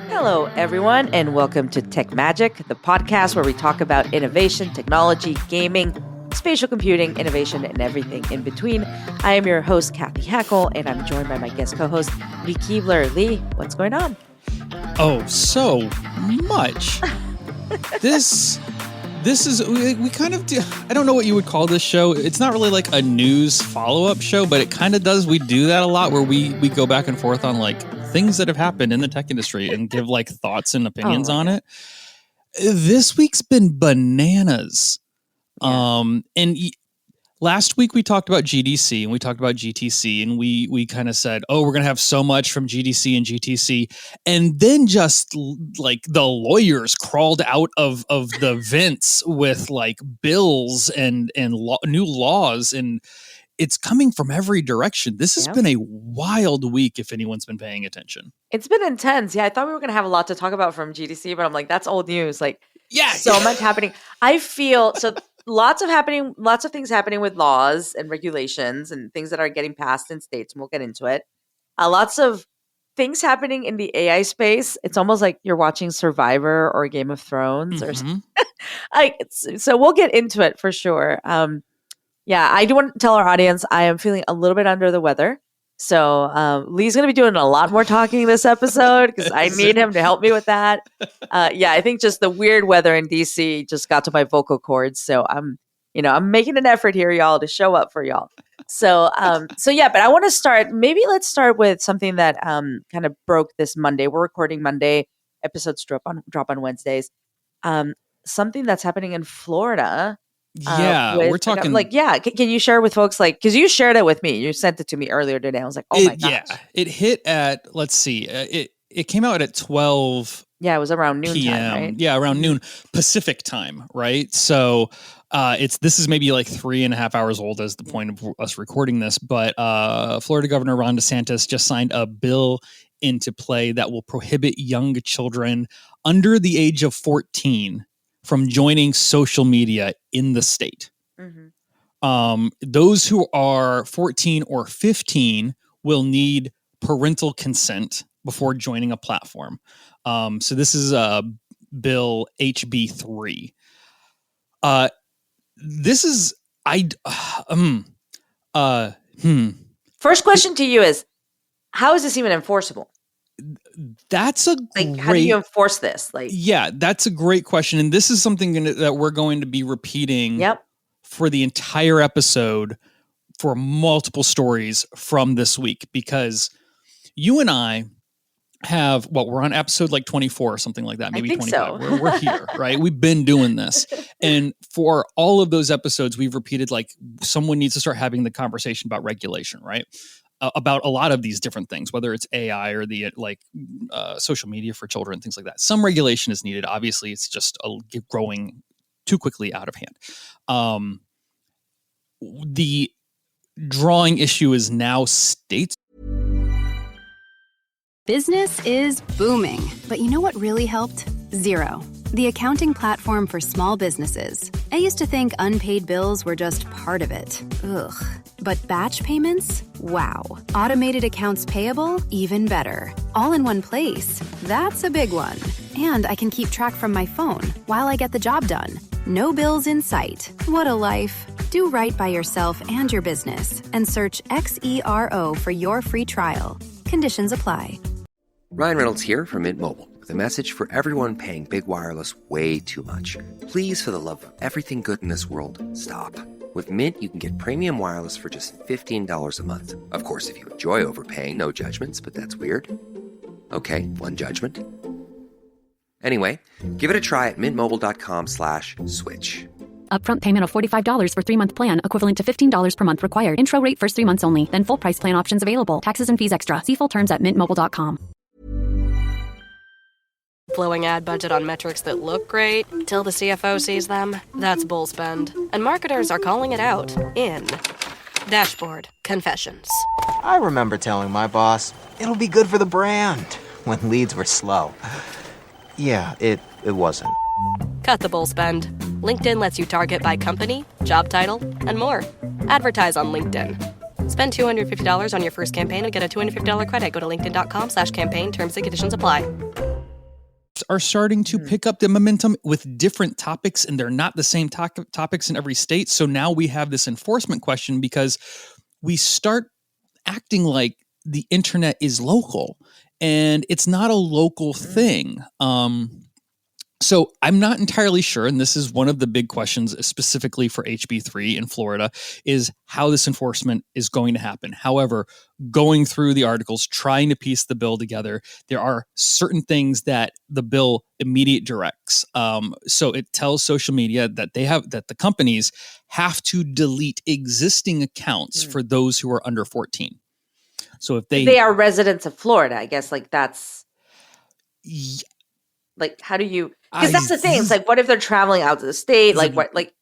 Hello, everyone, and welcome to Tech Magic, the podcast where we talk about innovation, technology, gaming, spatial computing, innovation, and everything in between. I am your host, Kathy Hackle, and I'm joined by my guest co-host, Lee Keebler. Lee, what's going on? Oh, so much. This is, we kind of do, I don't know what you would call this show. It's not really like a news follow-up show, but it kind of does. We do that a lot where we go back and forth on like things that have happened in the tech industry and give like thoughts and opinions on it. This week's been bananas. Yeah. Last week we talked about GDC and we talked about GTC, and we kind of said, oh, we're going to have so much from GDC and GTC. And then just like the lawyers crawled out of the vents with like bills and new laws, and it's coming from every direction. This has been a wild week if anyone's been paying attention. It's been intense. Yeah, I thought we were going to have a lot to talk about from GDC, but I'm like, that's old news. Like, so much happening. I feel so. Lots of things happening with laws and regulations and things that are getting passed in states, and we'll get into it. Lots of things happening in the AI space. It's almost like you're watching Survivor or Game of Thrones or something. So we'll get into it for sure. I do want to tell our audience I am feeling a little bit under the weather. So Lee's going to be doing a lot more talking this episode because I need him to help me with that. I think just the weird weather in DC just got to my vocal cords. So I'm making an effort here, y'all, to show up for y'all. But I want to start. Maybe let's start with something that kind of broke this Monday. We're recording Monday. Episodes drop on Wednesdays. Something that's happening in Florida. We're talking can you share with folks, like, because you shared it with me, you sent it to me earlier today. I was like, oh my gosh. It hit at, let's see, it came out at 12 it was around noon time, right? Around noon Pacific time, right? So this is maybe like 3.5 hours old as the point of us recording this, but Florida Governor Ron DeSantis just signed a bill into play that will prohibit young children under the age of 14 from joining social media in the state. Mm-hmm. Those who are 14 or 15 will need parental consent before joining a platform. So this is Bill HB 3. This is First question to you is, how is this even enforceable? That's a great... How do you enforce this? That's a great question. And this is something that we're going to be repeating for the entire episode for multiple stories from this week, because you and I have, we're on episode like 24 or something like that, maybe 25. So. We're here, right? We've been doing this. And for all of those episodes, we've repeated, like, someone needs to start having the conversation about regulation, right? About a lot of these different things, whether it's AI or the social media for children, things like that. Some regulation is needed. Obviously, it's just growing too quickly out of hand. The drawing issue is now states. Business is booming, but you know what really helped? Xero, the accounting platform for small businesses. I used to think unpaid bills were just part of it. Ugh. But batch payments? Wow. Automated accounts payable? Even better. All in one place. That's a big one. And I can keep track from my phone while I get the job done. No bills in sight. What a life. Do right by yourself and your business and search Xero for your free trial. Conditions apply. Ryan Reynolds here from Mint Mobile with a message for everyone paying big wireless way too much. Please, for the love of everything good in this world, stop. With Mint, you can get premium wireless for just $15 a month. Of course, if you enjoy overpaying, no judgments, but that's weird. Okay, one judgment. Anyway, give it a try at mintmobile.com/switch. Upfront payment of $45 for 3-month plan, equivalent to $15 per month required. Intro rate first 3 months only, then full price plan options available. Taxes and fees extra. See full terms at mintmobile.com. Blowing ad budget on metrics that look great till the CFO sees them. That's bull spend. And marketers are calling it out in Dashboard Confessions. I remember telling my boss, it'll be good for the brand, when leads were slow. Yeah, it wasn't. Cut the bull spend. LinkedIn lets you target by company, job title, and more. Advertise on LinkedIn. Spend $250 on your first campaign and get a $250 credit. Go to linkedin.com/campaign. Terms and conditions apply. are starting to pick up the momentum with different topics, and they're not the same topics in every state. So now we have this enforcement question because we start acting like the internet is local, and it's not a local thing. So I'm not entirely sure, and this is one of the big questions specifically for HB3 in Florida, is how this enforcement is going to happen. However, going through the articles, trying to piece the bill together, there are certain things that the bill immediate directs. So it tells social media that the companies have to delete existing accounts for those who are under 14. So if they are residents of Florida, I guess that's like, how do you, because that's the thing. It's like, what if they're traveling out to the state? Like what, like,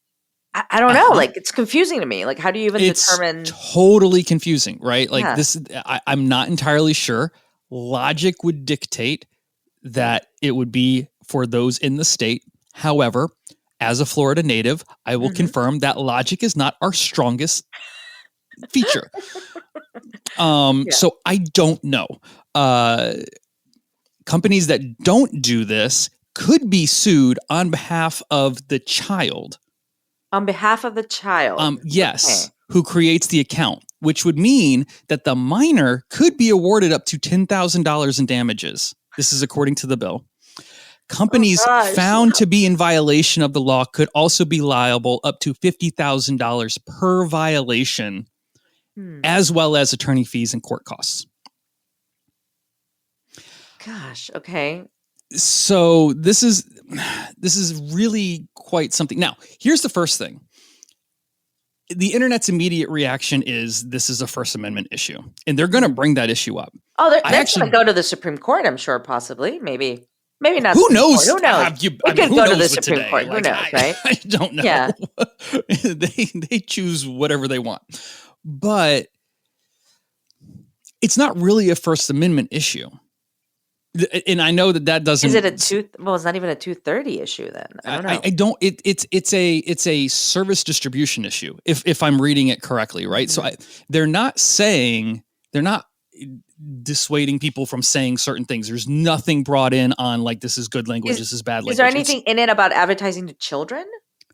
I don't know. Like, it's confusing to me. Like, how do you even determine? Totally confusing, right? Like I'm not entirely sure. Logic would dictate that it would be for those in the state. However, as a Florida native, I will confirm that logic is not our strongest feature. So I don't know. Companies that don't do this could be sued on behalf of the child. On behalf of the child? Yes. Okay. Who creates the account, which would mean that the minor could be awarded up to $10,000 in damages. This is according to the bill. Companies found to be in violation of the law could also be liable up to $50,000 per violation, as well as attorney fees and court costs. Gosh, okay. So this is really quite something. Now, here's the first thing. The internet's immediate reaction is this is a First Amendment issue, and they're going to bring that issue up. Oh, that's going to go to the Supreme Court, I'm sure, possibly. Maybe not. Who knows? Who knows? It could go to the Supreme Court. Who knows, right? I don't know. Yeah. They choose whatever they want. But it's not really a First Amendment issue. And I know that doesn't. Is it it's not even a 230 issue then. I don't know. I don't. It's a service distribution issue. If I'm reading it correctly, right? So they're not dissuading people from saying certain things. There's nothing brought in on like this is good language, this is bad language. Is there anything in it about advertising to children?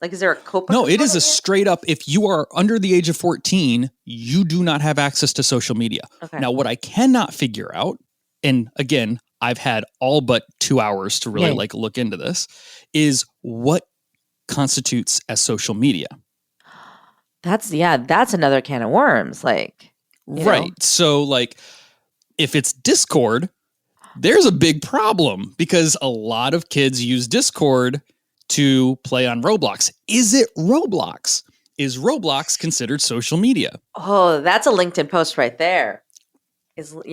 Like, is there a COPA? No, it is a straight up. If you are under the age of 14, you do not have access to social media. Okay. Now, what I cannot figure out, and again, I've had all but 2 hours to really look into this, is what constitutes as social media. That's another can of worms. Like, right. know? So like, if it's Discord, there's a big problem because a lot of kids use Discord to play on Roblox. Is it Roblox? Is Roblox considered social media? Oh, that's a LinkedIn post right there.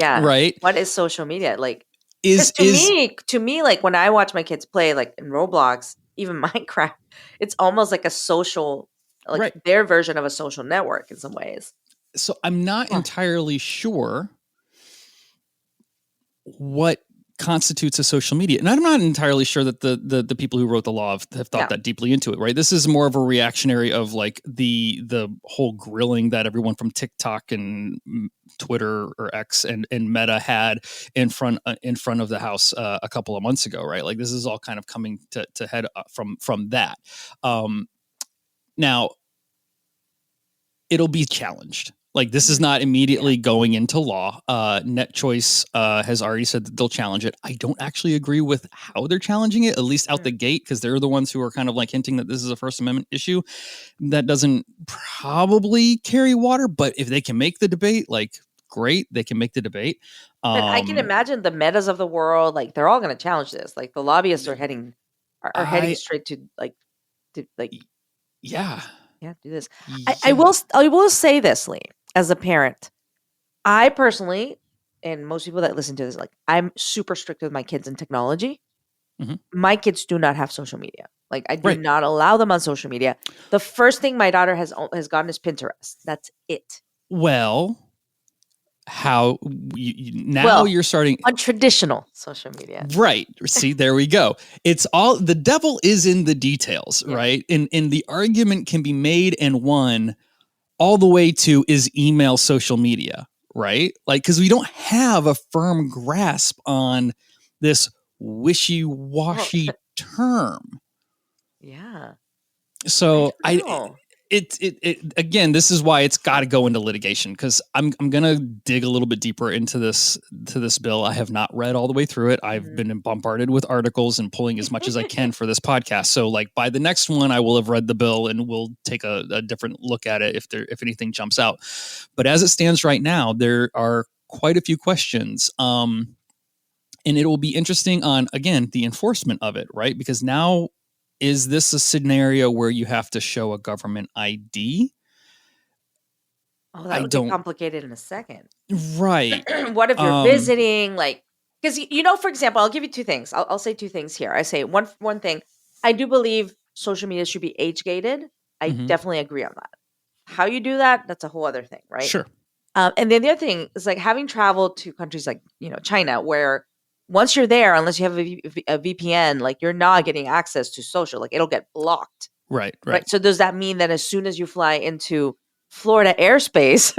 Right. What is social media? Like, to me, like when I watch my kids play like in Roblox, even Minecraft, it's almost like a social, like their version of a social network in some ways. So I'm not entirely sure what constitutes a social media. And I'm not entirely sure that the people who wrote the law have thought that deeply into it, right? This is more of a reactionary of like the whole grilling that everyone from TikTok and Twitter or X and Meta had in front of the House a couple of months ago, right? Like this is all kind of coming to head from that. Now, it'll be challenged. Like this is not immediately going into law. NetChoice has already said that they'll challenge it. I don't actually agree with how they're challenging it, at least out the gate, because they're the ones who are kind of like hinting that this is a First Amendment issue. That doesn't probably carry water, but if they can make the debate, like great, they can make the debate. But I can imagine the Metas of the world, like they're all going to challenge this. Like the lobbyists are heading straight to do this. Yeah. I will say this, Lee, as a parent, I personally, and most people that listen to this, like I'm super strict with my kids in technology. Mm-hmm. My kids do not have social media. Like I do not allow them on social media. The first thing my daughter has gotten is Pinterest. That's it. Well, how you're starting on traditional social media, right? See, there we go. It's all the devil is in the details, right? And the argument can be made and won all the way to is email social media, right? Like because we don't have a firm grasp on this wishy-washy term. Yeah. So I don't know. it again, this is why it's got to go into litigation, because I'm gonna dig a little bit deeper into this bill. I have not read all the way through it. I've been bombarded with articles and pulling as much as I can for this podcast. So like by the next one, I will have read the bill and we'll take a different look at it if anything jumps out. But as it stands right now, there are quite a few questions. And it will be interesting on, again, the enforcement of it, right? Because now, is this a scenario where you have to show a government ID? Oh, that would be complicated in a second. Right. What if you're visiting? Like, because, for example, I'll give you two things. I'll say two things here. I say one thing. I do believe social media should be age gated. I definitely agree on that. How you do that, that's a whole other thing, right? Sure. And then the other thing is like having traveled to countries like, China, where once you're there, unless you have a VPN, like you're not getting access to social, like it'll get blocked. Right. So does that mean that as soon as you fly into Florida airspace,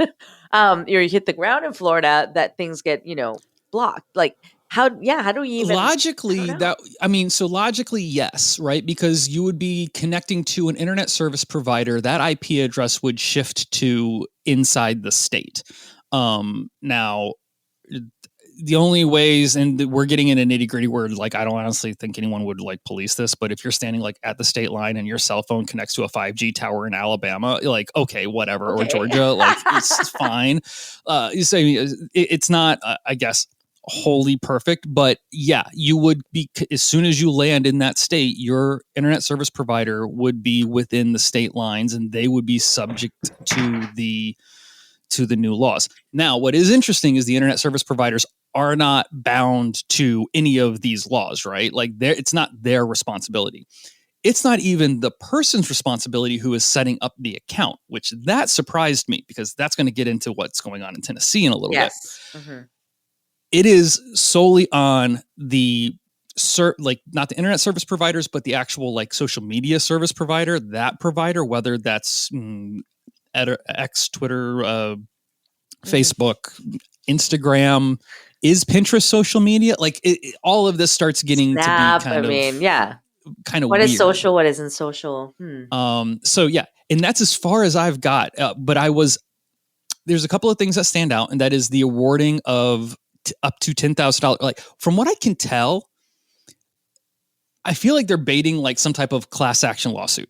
you hit the ground in Florida, that things get, blocked? Like how do we even logically logically, yes, right? Because you would be connecting to an internet service provider. That IP address would shift to inside the state. Now, the only ways, and we're getting in a nitty gritty where like, I don't honestly think anyone would like police this, but if you're standing like at the state line and your cell phone connects to a 5G tower in Alabama, like, okay, whatever, or Georgia, like it's fine. You say it's not, I guess, wholly perfect, but yeah, you would be, as soon as you land in that state, your internet service provider would be within the state lines and they would be subject to the new laws. Now, what is interesting is the internet service providers are not bound to any of these laws, right? Like it's not their responsibility. It's not even the person's responsibility who is setting up the account, which that surprised me because that's going to get into what's going on in Tennessee in a little bit. Mm-hmm. It is solely on the not the internet service providers, but the actual like social media service provider, that provider, whether that's X, Twitter, Facebook, Instagram, is Pinterest social media? Like all of this starts getting Snap, to be kind of what weird. Is social, what isn't social. So yeah, and that's as far as I've got. But there's a couple of things that stand out, and that is the awarding of up to $10,000. Like from what I can tell, I feel like they're baiting like some type of class action lawsuit.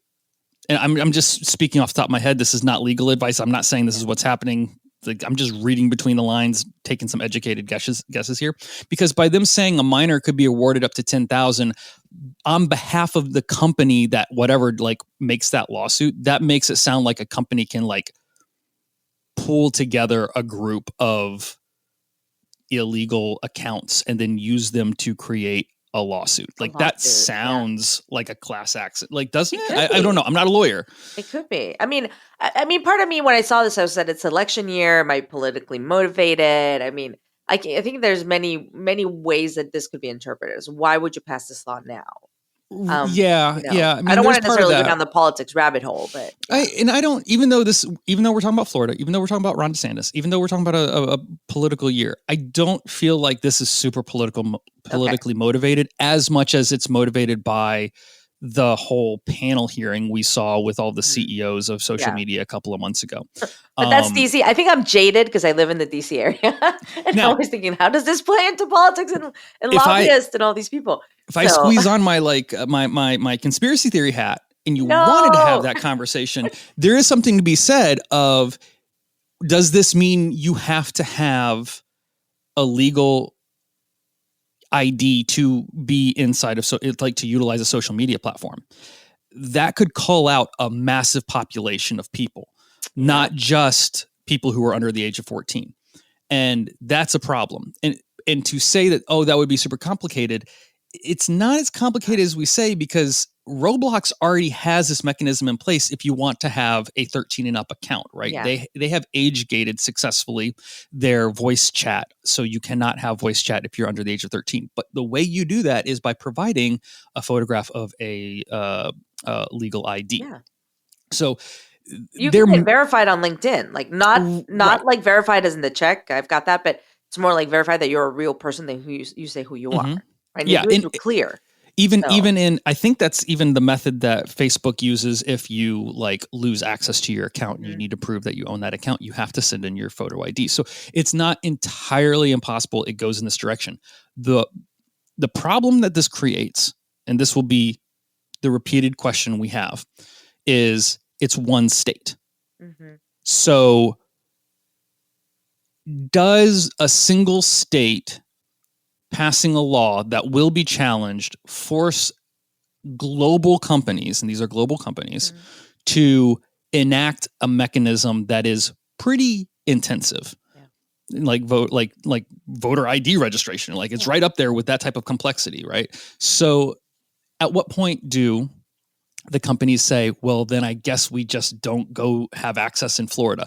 And I'm just speaking off the top of my head. This is not legal advice. I'm not saying this is what's happening. Like, I'm just reading between the lines, taking some educated guesses here, because by them saying a minor could be awarded up to $10,000 on behalf of the company that whatever like makes that lawsuit, that makes it sound like a company can like pull together a group of illegal accounts and then use them to create a lawsuit. Like that sounds like a class action. Like, doesn't it? I don't know. I'm not a lawyer. It could be. I mean, part of me when I saw this, I said it's election year. Am I politically motivated? I mean, I think there's many ways that this could be interpreted. So why would you pass this law now? Yeah. I mean, I don't want to necessarily go down the politics rabbit hole, but I don't. Even though we're talking about Florida, even though we're talking about Ron DeSantis, even though we're talking about a political year, I don't feel like this is super politically motivated as much as it's motivated by the whole panel hearing we saw with all the CEOs of social media a couple of months ago. But that's DC. I think I'm jaded because I live in the DC area, and I'm always thinking, how does this play into politics and lobbyists and all these people? If I squeeze on my my conspiracy theory hat, and you wanted to have that conversation, there is something to be said of, does this mean you have to have a legal ID to be inside of to utilize a social media platform? That could call out a massive population of people, not just people who are under the age of 14. And that's a problem. And to say that, that would be super complicated, it's not as complicated as we say, because Roblox already has this mechanism in place if you want to have a 13 and up account, right? Yeah. They have age gated successfully their voice chat. So you cannot have voice chat if you're under the age of 13. But the way you do that is by providing a photograph of a legal ID. Yeah. So you can get verified on LinkedIn, like not like verified as in the check. I've got that, but it's more like verified that you're a real person than who you say who you are. right? They do it through Clear. Even in, I think that's even the method that Facebook uses. If you like lose access to your account and you need to prove that you own that account, you have to send in your photo ID. So it's not entirely impossible. It goes in this direction. The problem that this creates, and this will be the repeated question we have, is it's one state. So does a single state passing a law that will be challenged force global companies, and these are global companies, to enact a mechanism that is pretty intensive, like voter ID registration? Like it's right up there with that type of complexity, right? So at what point do the companies say, well, then I guess we just don't go have access in Florida?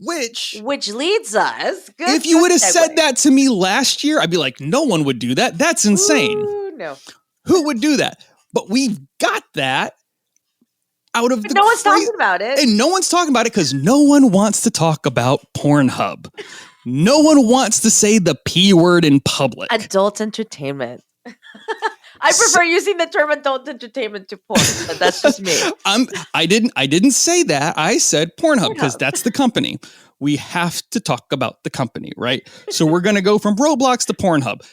Which leads us. If you would have said that to me last year, I'd be like, no one would do that. That's insane. Ooh, no. Who would do that? But we've got that out of no one's talking about it. And no one's talking about it because no one wants to talk about Pornhub. No one wants to say the P word in public. Adult entertainment. I prefer using the term adult entertainment to porn, but that's just me. I didn't say that. I said Pornhub because that's the company. We have to talk about the company, right? So we're going to go from Roblox to Pornhub.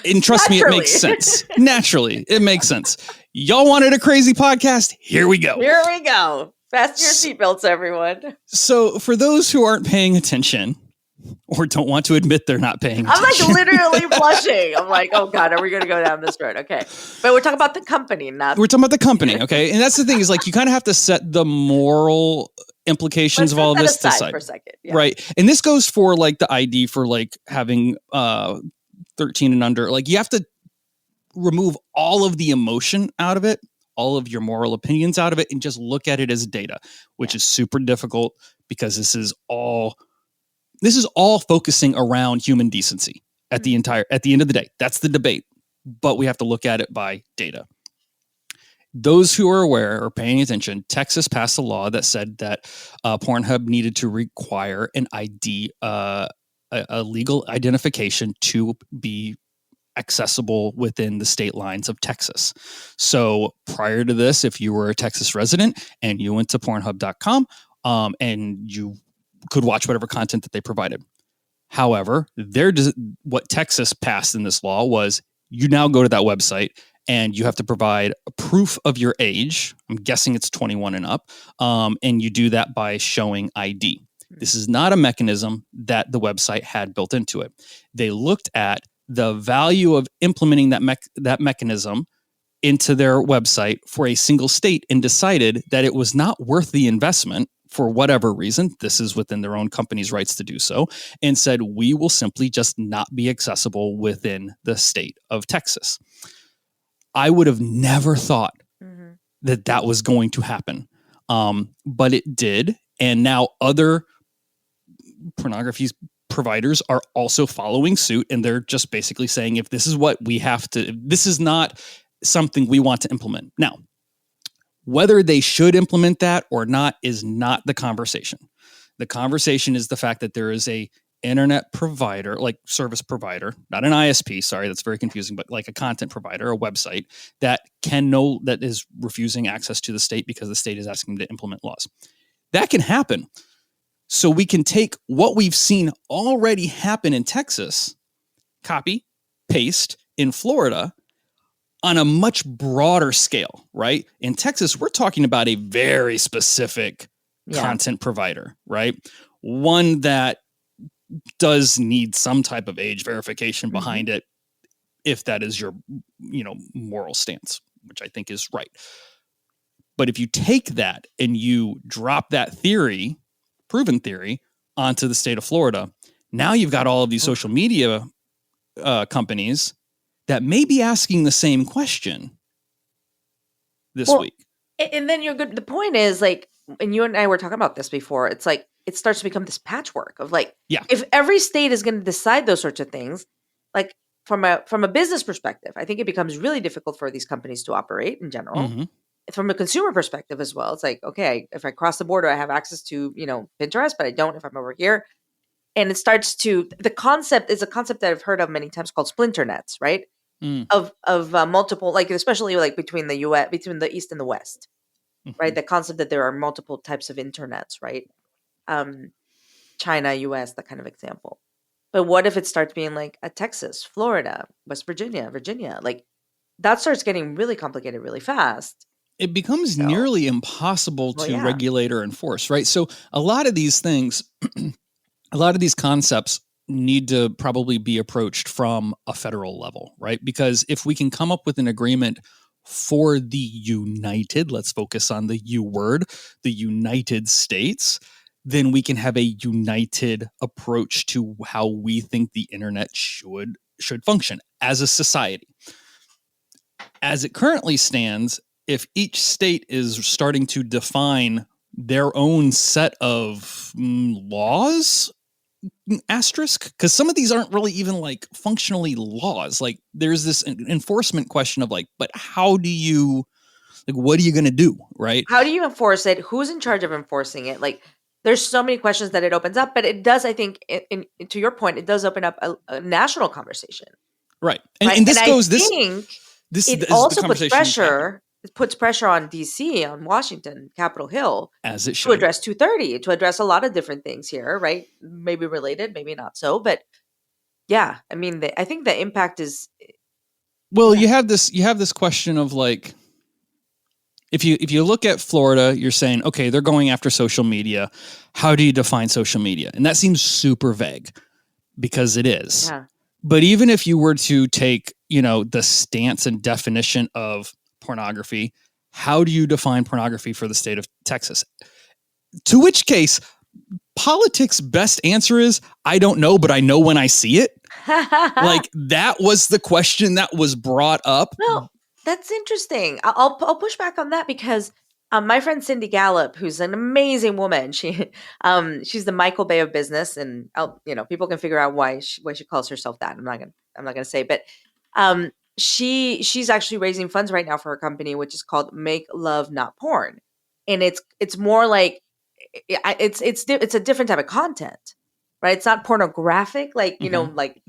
And trust me, it makes sense. Naturally, it makes sense. Y'all wanted a crazy podcast? Here we go. Here we go. Fasten your seatbelts, everyone. So for those who aren't paying attention or don't want to admit they're not paying attention. I'm like literally blushing. I'm like, oh God, are we going to go down this road? Okay. But we're talking about the company, We're talking about the company, okay? And that's the thing is like you kind of have to set the moral implications of all of this aside for a second. Yeah. Right. And this goes for like the ID for like having 13 and under. Like you have to remove all of the emotion out of it, all of your moral opinions out of it, and just look at it as data, which is super difficult because this is all focusing around human decency at the end of the day. That's the debate, but we have to look at it by data. Those who are aware or paying attention, Texas passed a law that said that Pornhub needed to require an ID, a legal identification to be accessible within the state lines of Texas. So prior to this, if you were a Texas resident and you went to Pornhub.com and you could watch whatever content that they provided. However, what Texas passed in this law was you now go to that website and you have to provide a proof of your age. I'm guessing it's 21 and up. And you do that by showing ID. This is not a mechanism that the website had built into it. They looked at the value of implementing that mechanism into their website for a single state and decided that it was not worth the investment for whatever reason. This is within their own company's rights to do so, and said, we will simply just not be accessible within the state of Texas. I would have never thought that was going to happen. But it did. And now other pornography providers are also following suit, and they're just basically saying, if this is what we have to, this is not something we want to implement. Now, whether they should implement that or not is not the conversation. The conversation is the fact that there is a internet provider, like service provider, not an ISP, sorry, that's very confusing, but like a content provider, a website that is refusing access to the state because the state is asking them to implement laws. That can happen. So we can take what we've seen already happen in Texas, copy, paste in Florida on a much broader scale, right? In Texas, we're talking about a very specific content provider, right? One that does need some type of age verification behind it, if that is your, moral stance, which I think is right. But if you take that and you drop that theory, proven theory, onto the state of Florida, now you've got all of these social media companies that may be asking the same question this week. And then you're good. The point is, like, and you and I were talking about this before, it's like, it starts to become this patchwork of like, if every state is going to decide those sorts of things, like from a business perspective, I think it becomes really difficult for these companies to operate in general. From a consumer perspective as well, it's like, okay, if I cross the border, I have access to, Pinterest, but I don't if I'm over here. And it starts to, the concept is a concept that I've heard of many times called splinter nets, right? Of multiple, like especially like between the US, between the East and the West, right? The concept that there are multiple types of internets, right? China, US, that kind of example. But what if it starts being like a Texas, Florida, West Virginia, like that starts getting really complicated really fast. It becomes nearly impossible to regulate or enforce, right? So a lot of these things, a lot of these concepts need to probably be approached from a federal level, right? Because if we can come up with an agreement for the united, let's focus on the U word, the United States, then we can have a united approach to how we think the internet should function as a society. As it currently stands, if each state is starting to define their own set of laws, asterisk, because some of these aren't really even like functionally laws. Like there's this enforcement question of like, but how do you, like, what are you going to do, right? How do you enforce it? Who's in charge of enforcing it? Like there's so many questions that it opens up, but it does, I think, to your point, it does open up a national conversation. Right. And this goes, it also puts pressure. It puts pressure on DC, on Washington, Capitol Hill, as it should, to address 230, to address a lot of different things here, right? Maybe related, maybe not so, but yeah, I mean, I think the impact is. Well, you have this question of like, if you look at Florida, you're saying, okay, they're going after social media. How do you define social media? And that seems super vague because it is. Yeah. But even if you were to take, the stance and definition of pornography, how do you define pornography for the state of Texas? To which case, politics' best answer is, I don't know, but I know when I see it. Like that was the question that was brought up. Well, that's interesting. I'll push back on that because my friend Cindy Gallup, who's an amazing woman, she's the Michael Bay of business, and people can figure out why she calls herself that. I'm not gonna say, but she's actually raising funds right now for her company, which is called Make Love Not Porn, and it's more like it's a different type of content, right? It's not pornographic, like like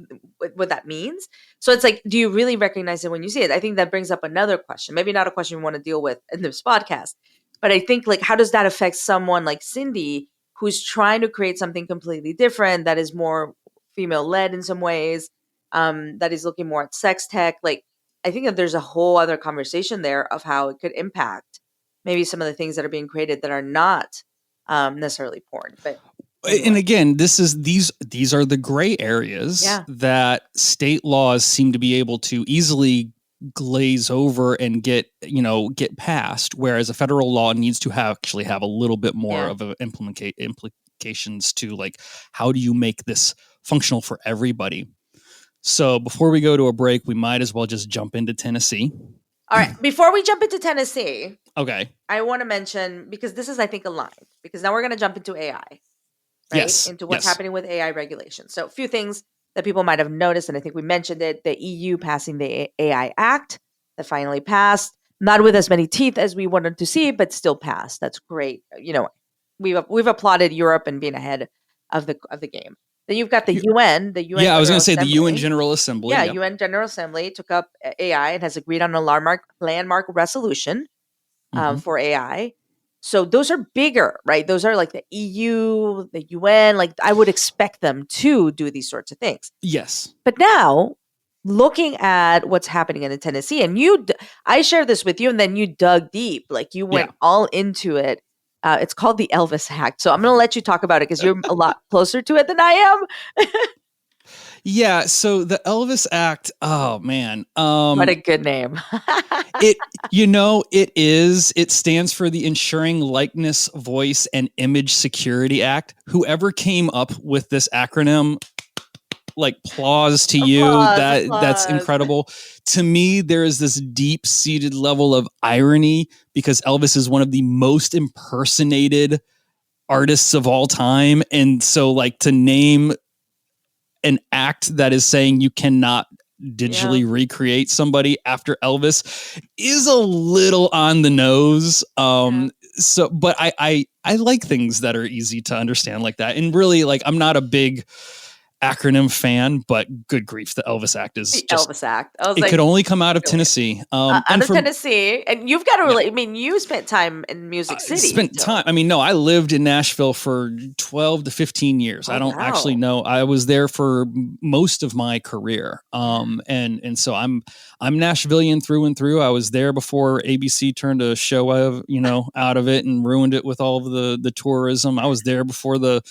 what that means. So it's like, do you really recognize it when you see it? I think that brings up another question, maybe not a question we want to deal with in this podcast, but I think like, how does that affect someone like Cindy, who's trying to create something completely different, that is more female led in some ways, that is looking more at sex tech? Like, I think that there's a whole other conversation there of how it could impact maybe some of the things that are being created that are not necessarily porn. But anyway. And again, these are the gray areas that state laws seem to be able to easily glaze over and get passed, whereas a federal law needs to actually have a little bit more of a implications to like, how do you make this functional for everybody? So before we go to a break, we might as well just jump into Tennessee. All right. Before we jump into Tennessee, okay, I want to mention, because this is, I think, aligned, because now we're going to jump into AI, right? Yes. Into what's happening with AI regulation. So a few things that people might have noticed, and I think we mentioned it, the EU passing the AI Act that finally passed, not with as many teeth as we wanted to see, but still passed. That's great. We've applauded Europe and being ahead of the game. Then you've got the UN. Yeah, I was going to say the UN General Assembly. Yeah, UN General Assembly took up AI and has agreed on a landmark resolution for AI. So those are bigger, right? Those are like the EU, the UN. Like I would expect them to do these sorts of things. Yes. But now, looking at what's happening in Tennessee, and I shared this with you, and then you dug deep. Like you went all into it. It's called the ELVIS Act. So I'm going to let you talk about it because you're a lot closer to it than I am. Yeah. So the ELVIS Act, oh man. What a good name. It stands for the Ensuring Likeness, Voice, and Image Security Act. Whoever came up with this acronym, like applause to you. That's incredible. To me, there is this deep-seated level of irony because Elvis is one of the most impersonated artists of all time. And so like to name an act that is saying you cannot digitally recreate somebody after Elvis is a little on the nose. So, but I like things that are easy to understand like that. And really, like, I'm not a big acronym fan, but good grief, the Elvis Act is The just, Elvis Act. I was it like, could only come out of really? Tennessee. Out And of Tennessee, and you've got to really. I mean, you spent time in Music City. Spent time. I mean, no, I lived in Nashville for 12 to 15 years. Oh, I don't wow. actually know. I was there for most of my career. And so I'm Nashvilleian through and through. I was there before ABC turned a show out of it and ruined it with all of the tourism. I was there before the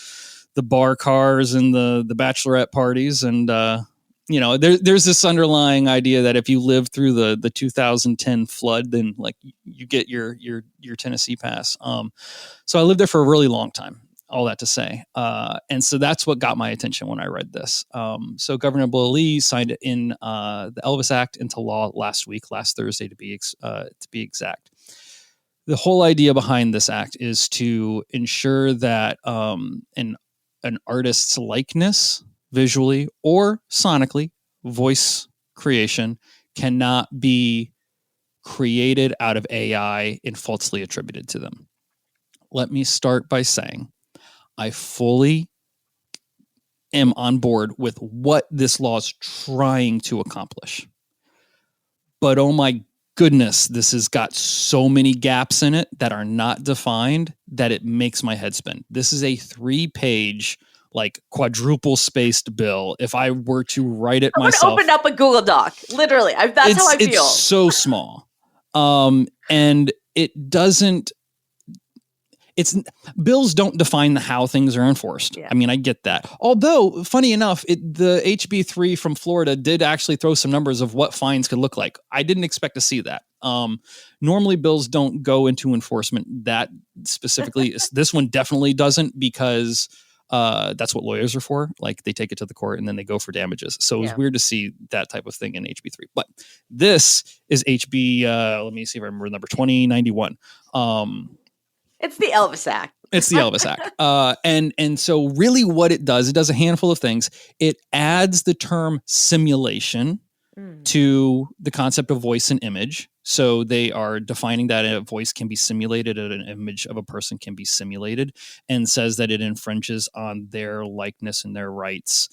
bar cars and the bachelorette parties. And, there's this underlying idea that if you live through the 2010 flood, then like you get your Tennessee pass. So I lived there for a really long time, all that to say. And so that's what got my attention when I read this. So Governor Bill Lee signed in the Elvis Act into law last Thursday to be exact. The whole idea behind this act is to ensure that an artist's likeness, visually or sonically, voice creation, cannot be created out of AI and falsely attributed to them. Let me start by saying I fully am on board with what this law is trying to accomplish. But oh my goodness, this has got so many gaps in it that are not defined that it makes my head spin. This is a 3-page, like quadruple spaced bill. If I were to write it myself, open up a Google Doc. Literally, that's how I feel. It's so small, and it doesn't. Bills don't define how things are enforced. Yeah. I mean, I get that. Although, funny enough, the HB3 from Florida did actually throw some numbers of what fines could look like. I didn't expect to see that. Normally, bills don't go into enforcement that specifically. This one definitely doesn't, because that's what lawyers are for. Like, they take it to the court and then they go for damages. So it was weird to see that type of thing in HB3. But this is HB, let me see if I remember the number, 2091. It's the Elvis Act. It's the Elvis Act. And so really what it does a handful of things. It adds the term simulation to the concept of voice and image. So they are defining that a voice can be simulated and an image of a person can be simulated, and says that it infringes on their likeness and their rights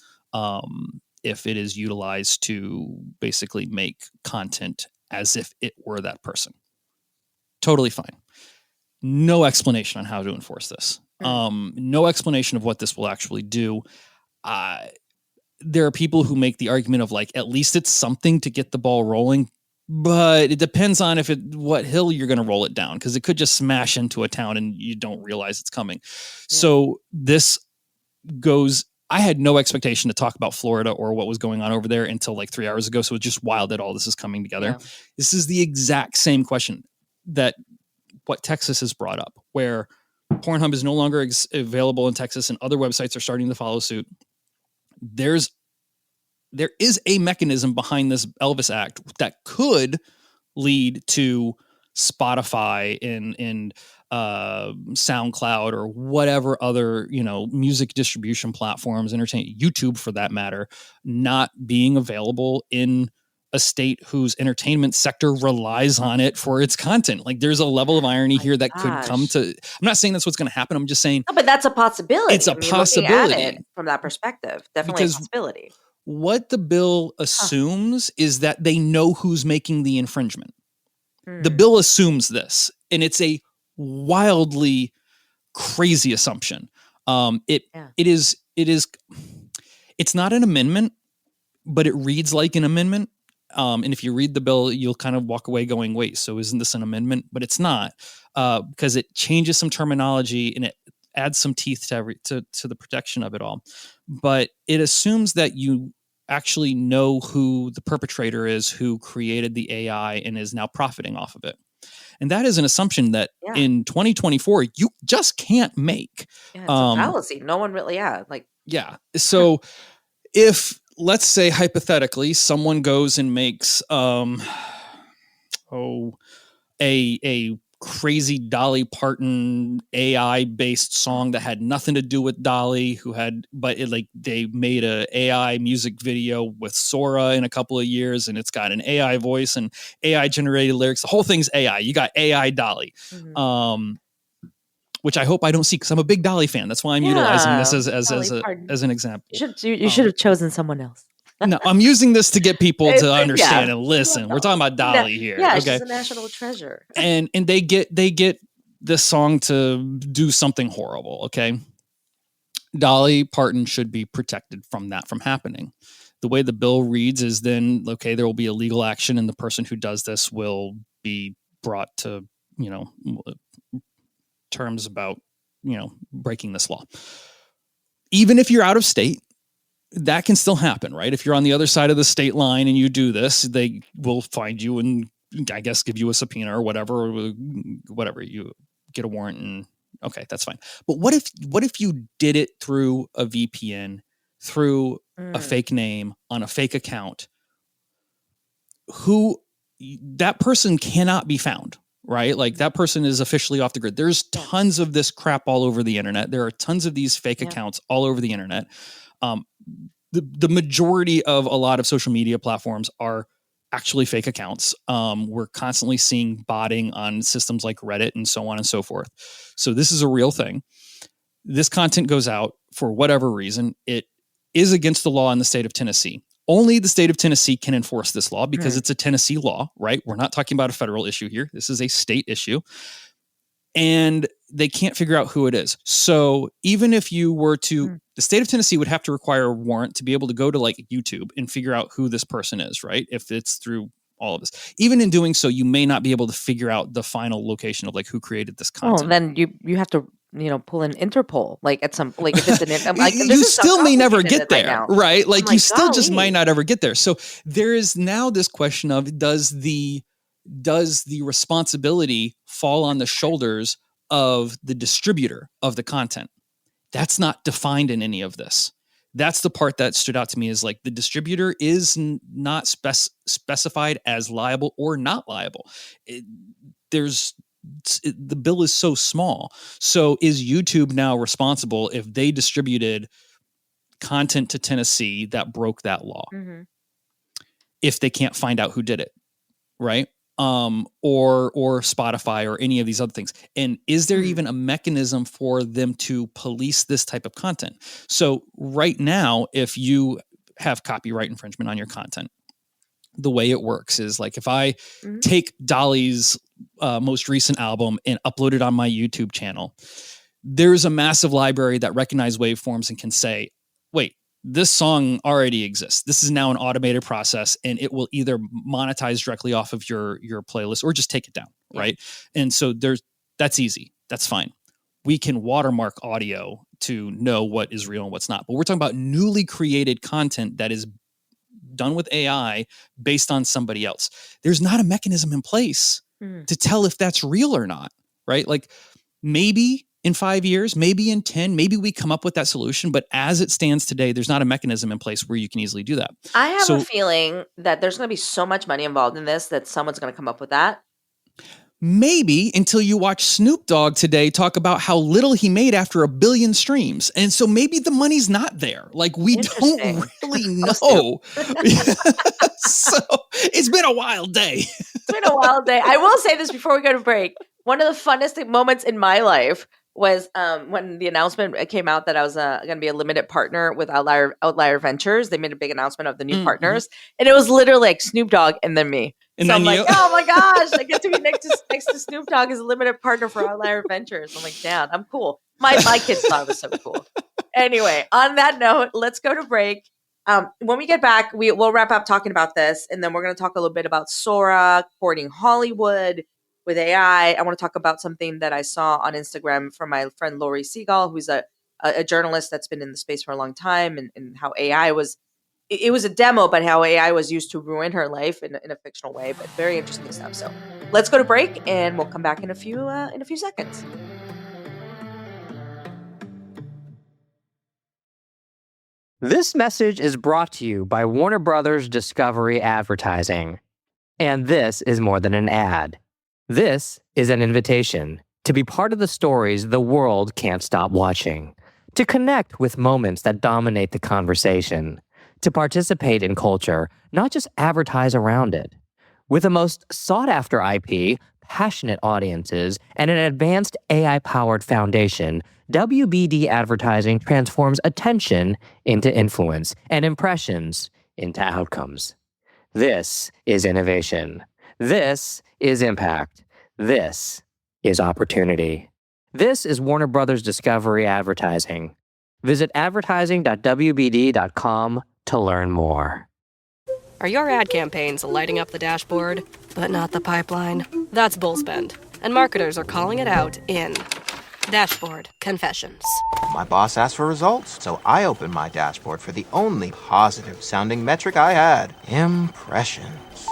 if it is utilized to basically make content as if it were that person. Totally fine. No explanation on how to enforce this. No explanation of what this will actually do. There are people who make the argument of like, at least it's something to get the ball rolling, but it depends on what hill you're going to roll it down, because it could just smash into a town and you don't realize it's coming. Yeah. So this goes, I had no expectation to talk about Florida or what was going on over there until like 3 hours ago. So it's just wild that all this is coming together. Yeah. This is the exact same question that what Texas has brought up, where Pornhub is no longer available in Texas and other websites are starting to follow suit. There is a mechanism behind this Elvis Act that could lead to Spotify and SoundCloud or whatever other, music distribution platforms, YouTube for that matter, not being available in a state whose entertainment sector relies on it for its content. Like, there's a level of irony here that could come to, I'm not saying that's what's going to happen. I'm just saying, no, but that's a possibility. It's a possibility at it from that perspective. Definitely a possibility. What the bill assumes is that they know who's making the infringement. The bill assumes this, and it's a wildly crazy assumption. It's not an amendment, but it reads like an amendment. And if you read the bill, you'll kind of walk away going, wait, so isn't this an amendment? But it's not, because it changes some terminology and it adds some teeth to the protection of it all. But it assumes that you actually know who the perpetrator is, who created the AI and is now profiting off of it. And that is an assumption that in 2024, you just can't make. Yeah, it's a fallacy. No one really, Yeah. So if, let's say hypothetically, someone goes and makes a crazy Dolly Parton AI based song that had nothing to do with Dolly, they made a AI music video with Sora in a couple of years, and it's got an AI voice and AI generated lyrics. The whole thing's AI. You got AI Dolly. Mm-hmm. which I hope I don't see because I'm a big Dolly fan. That's why I'm utilizing this as an example. You should have chosen someone else. No, I'm using this to get people to understand and listen. We're talking about Dolly here. Yeah, okay? She's a national treasure. and they get this song to do something horrible. Okay, Dolly Parton should be protected from happening. The way the bill reads is then, okay, there will be a legal action and the person who does this will be brought to, terms about, breaking this law. Even if you're out of state, that can still happen, right? If you're on the other side of the state line and you do this, they will find you and I guess give you a subpoena or whatever, you get a warrant and okay, that's fine. But what if you did it through a VPN, through a fake name on a fake account? That person cannot be found, right? Like that person is officially off the grid. There's tons of this crap all over the internet. There are tons of these fake accounts all over the internet. The majority of a lot of social media platforms are actually fake accounts. We're constantly seeing botting on systems like Reddit and so on and so forth. So this is a real thing. This content goes out for whatever reason. It is against the law in the state of Tennessee. Only the state of Tennessee can enforce this law because it's a Tennessee law, right? We're not talking about a federal issue here. This is a state issue. And they can't figure out who it is. So even if you were to, the state of Tennessee would have to require a warrant to be able to go to like YouTube and figure out who this person is, right? If it's through all of this. Even in doing so, you may not be able to figure out the final location of like who created this content. Oh, then you have to pull an Interpol if it's an you still may never get there, right? Like you still just might not ever get there. So there is now this question of does the responsibility fall on the shoulders of the distributor of the content? That's not defined in any of this. That's the part that stood out to me is like the distributor is not specified as liable or not liable. The bill is so small. So is YouTube now responsible if they distributed content to Tennessee that broke that law? Mm-hmm. If they can't find out who did it, right? Or Spotify or any of these other things. And is there even a mechanism for them to police this type of content? So right now, if you have copyright infringement on your content, the way it works is like if I take Dolly's most recent album and upload it on my YouTube channel, there's a massive library that recognizes waveforms and can say, wait, this song already exists. This is now an automated process and it will either monetize directly off of your playlist or just take it down. Yeah. Right. And so that's easy. That's fine. We can watermark audio to know what is real and what's not, but we're talking about newly created content that is done with AI based on somebody else. There's not a mechanism in place to tell if that's real or not. Right. Like maybe in 5 years, maybe in 10, maybe we come up with that solution. But as it stands today, there's not a mechanism in place where you can easily do that. I have a feeling that there's going to be so much money involved in this that someone's going to come up with that. Maybe until you watch Snoop Dogg today talk about how little he made after 1 billion streams. And so maybe the money's not there. Like we don't really know. So it's been a wild day. It's been a wild day. I will say this before we go to break. One of the funnest moments in my life was when the announcement came out that I was going to be a limited partner with Outlier Ventures. They made a big announcement of the new partners. And it was literally like Snoop Dogg and then me. And so I'm like, oh my gosh, I get to be next to Snoop Dogg as a limited partner for Outlier Ventures. I'm like, damn, I'm cool. My kids thought it was so cool. Anyway, on that note, let's go to break. When we get back, we'll wrap up talking about this. And then we're going to talk a little bit about Sora, courting Hollywood with AI. I want to talk about something that I saw on Instagram from my friend Lori Seagal, who's a journalist that's been in the space for a long time, and how AI was, it was a demo, but how AI was used to ruin her life in a fictional way, but very interesting stuff. So let's go to break and we'll come back in a few seconds. This message is brought to you by Warner Brothers Discovery Advertising. And this is more than an ad. This is an invitation to be part of the stories the world can't stop watching, to connect with moments that dominate the conversation, to participate in culture, not just advertise around it. With the most sought-after IP, passionate audiences, and an advanced AI-powered foundation, WBD advertising transforms attention into influence and impressions into outcomes. This is innovation. This is impact. This is opportunity. This is Warner Brothers Discovery Advertising. Visit advertising.wbd.com to learn more. Are your ad campaigns lighting up the dashboard, but not the pipeline? That's bull spend, and marketers are calling it out in Dashboard Confessions. My boss asked for results, so I opened my dashboard for the only positive-sounding metric I had: impressions.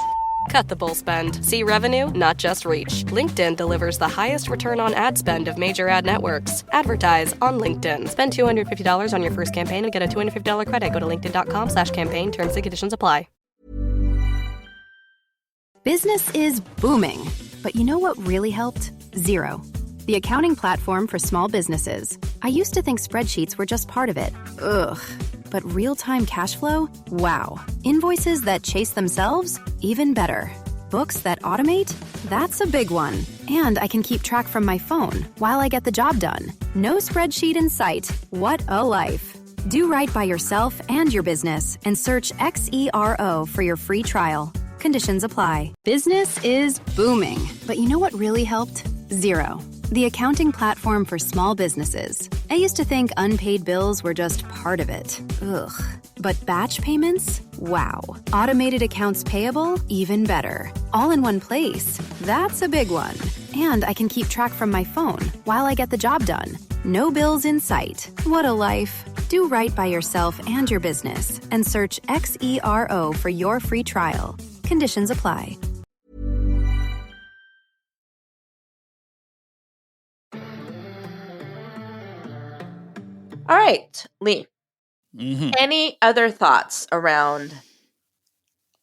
Cut the bull spend. See revenue, not just reach. LinkedIn delivers the highest return on ad spend of major ad networks. Advertise on LinkedIn. Spend $250 on your first campaign and get a $250 credit. Go to linkedin.com/campaign. Terms and conditions apply. Business is booming. But you know what really helped? Zero. The accounting platform for small businesses. I used to think spreadsheets were just part of it. Ugh. But real-time cash flow? Wow. Invoices that chase themselves? Even better. Books that automate? That's a big one. And I can keep track from my phone while I get the job done. No spreadsheet in sight. What a life. Do right by yourself and your business and search XERO for your free trial. Conditions apply. Business is booming. But you know what really helped? Zero. The accounting platform for small businesses. I used to think unpaid bills were just part of it. Ugh. But batch payments? Wow. Automated accounts payable? Even better. All in one place. That's a big one. And I can keep track from my phone while I get the job done. No bills in sight. What a life. Do right by yourself and your business and search XERO for your free trial. Conditions apply. All right, Lee. Mm-hmm. Any other thoughts around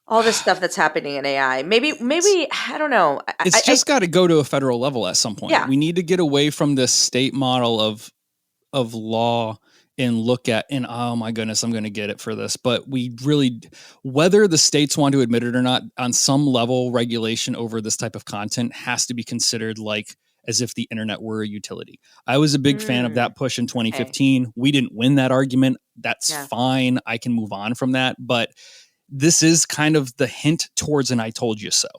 all this stuff that's happening in AI? Maybe I don't know. It's just got to go to a federal level at some point. Yeah. We need to get away from this state model of law and look at, and oh my goodness, I'm going to get it for this. But we really, whether the states want to admit it or not, on some level, regulation over this type of content has to be considered like as if the internet were a utility. I was a big fan of that push in 2015. Okay. We didn't win that argument. That's fine. I can move on from that. But this is kind of the hint towards an I told you so.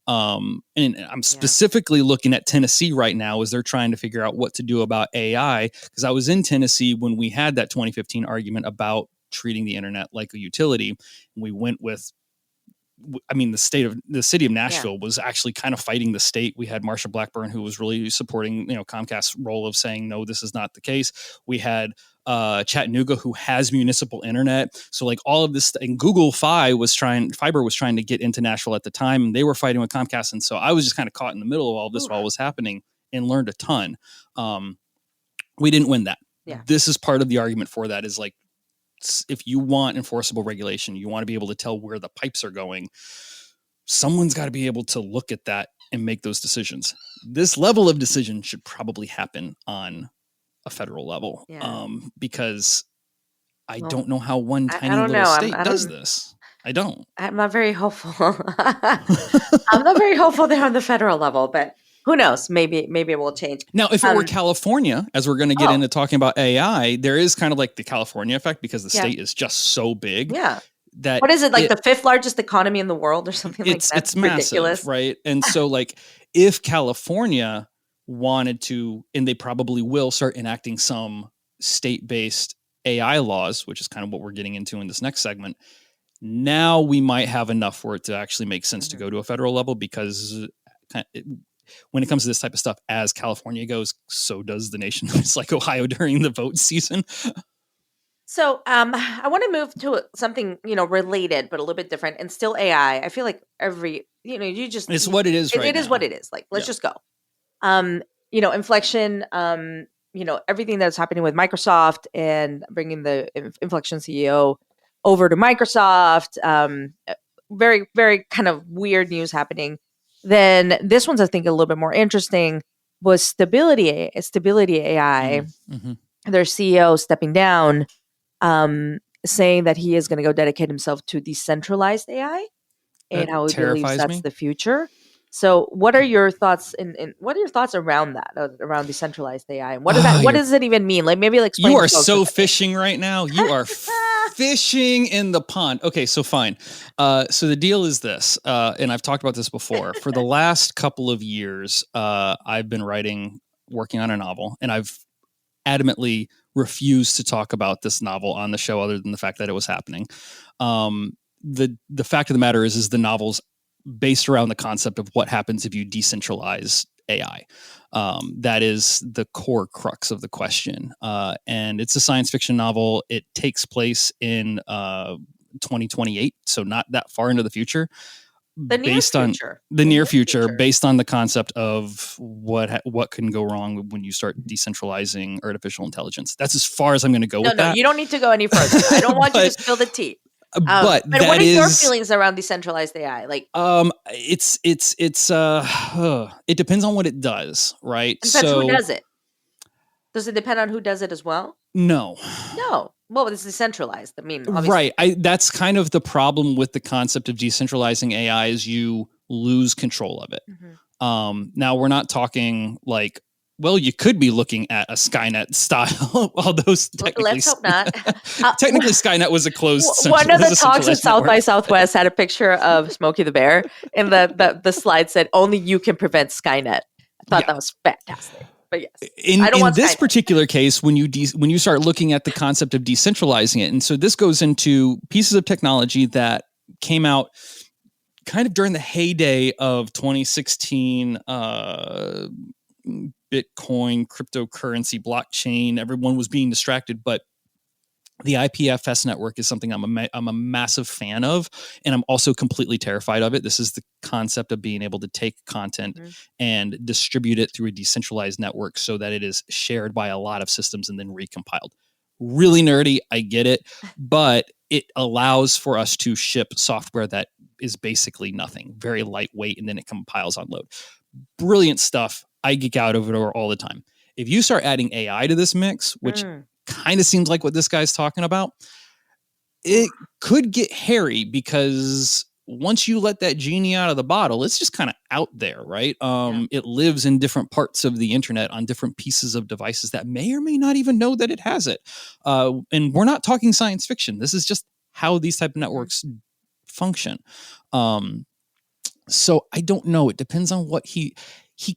And I'm specifically looking at Tennessee right now as they're trying to figure out what to do about AI. Because I was in Tennessee when we had that 2015 argument about treating the internet like a utility. And we went with, I mean, the city of Nashville was actually kind of fighting the state. We had Marsha Blackburn, who was really supporting, Comcast's role of saying, no, this is not the case. We had Chattanooga, who has municipal internet. So like all of this, and Google Fiber was trying to get into Nashville at the time, and they were fighting with Comcast. And so I was just kind of caught in the middle of all of this while it was happening and learned a ton. We didn't win that. Yeah. This is part of the argument for that is like, if you want enforceable regulation, you want to be able to tell where the pipes are going. Someone's got to be able to look at that and make those decisions. This level of decision should probably happen on a federal level, because I don't know how one tiny little state does this. I don't. I'm not very hopeful. I'm not very hopeful there on the federal level, but who knows? Maybe it will change. Now, if it were California, as we're going to get into talking about AI, there is kind of like the California effect because the state is just so big. Yeah. That what is it, like the fifth largest economy in the world or something like that? It's ridiculous, massive, right? And so like if California wanted to, and they probably will start enacting some state-based AI laws, which is kind of what we're getting into in this next segment. Now we might have enough for it to actually make sense to go to a federal level because when it comes to this type of stuff, as California goes, so does the nation. It's like Ohio during the vote season. So I want to move to something, related, but a little bit different and still AI. I feel like it's what it is. It is what it is. Like, let's just go. Inflection, everything that's happening with Microsoft and bringing the Inflection CEO over to Microsoft. Very, very kind of weird news happening. Then this one's, I think, a little bit more interesting was Stability AI, their CEO stepping down, saying that he is going to go dedicate himself to decentralized AI and how he believes that's the future. So what are your thoughts what are your thoughts around that, around decentralized AI? And what does it even mean? Like, maybe explain. You are so fishing right now. You are fishing in the pond. Okay, so fine. So the deal is this, and I've talked about this before. For the last couple of years, I've been working on a novel, and I've adamantly refused to talk about this novel on the show other than the fact that it was happening. The fact of the matter is the novel's based around the concept of what happens if you decentralize AI. That is the core crux of the question. And it's a science fiction novel. It takes place in 2028, so not that far into the future. The near future, based on the concept of what can go wrong when you start decentralizing artificial intelligence. That's as far as I'm going to go with that. No, you don't need to go any further. I don't want you to spill the tea. But what are your feelings around decentralized AI? Like, it depends on what it does, right? So who does it? Does it depend on who does it as well? No. Well, it's decentralized. I mean, obviously. Right. That's kind of the problem with the concept of decentralizing AI is you lose control of it. Mm-hmm. Now we're not talking like, well, you could be looking at a Skynet style, although let's hope not. Technically, Skynet was a closed. One of the talks at South by Southwest had a picture of Smokey the Bear, and the slide said, "Only you can prevent Skynet." I thought that was fantastic. But yes, in this particular case, when you start looking at the concept of decentralizing it, and so this goes into pieces of technology that came out kind of during the heyday of 2016. Bitcoin, cryptocurrency, blockchain, everyone was being distracted, but the IPFS network is something I'm a massive fan of, and I'm also completely terrified of it. This is the concept of being able to take content and distribute it through a decentralized network so that it is shared by a lot of systems and then recompiled. Really nerdy, I get it, but it allows for us to ship software that is basically nothing, very lightweight, and then it compiles on load. Brilliant stuff. I geek out over it all the time. If you start adding AI to this mix, which kind of seems like what this guy's talking about, it could get hairy because once you let that genie out of the bottle, it's just kind of out there, right? It lives in different parts of the internet on different pieces of devices that may or may not even know that it has it. And we're not talking science fiction. This is just how these type of networks function. So I don't know. It depends on what he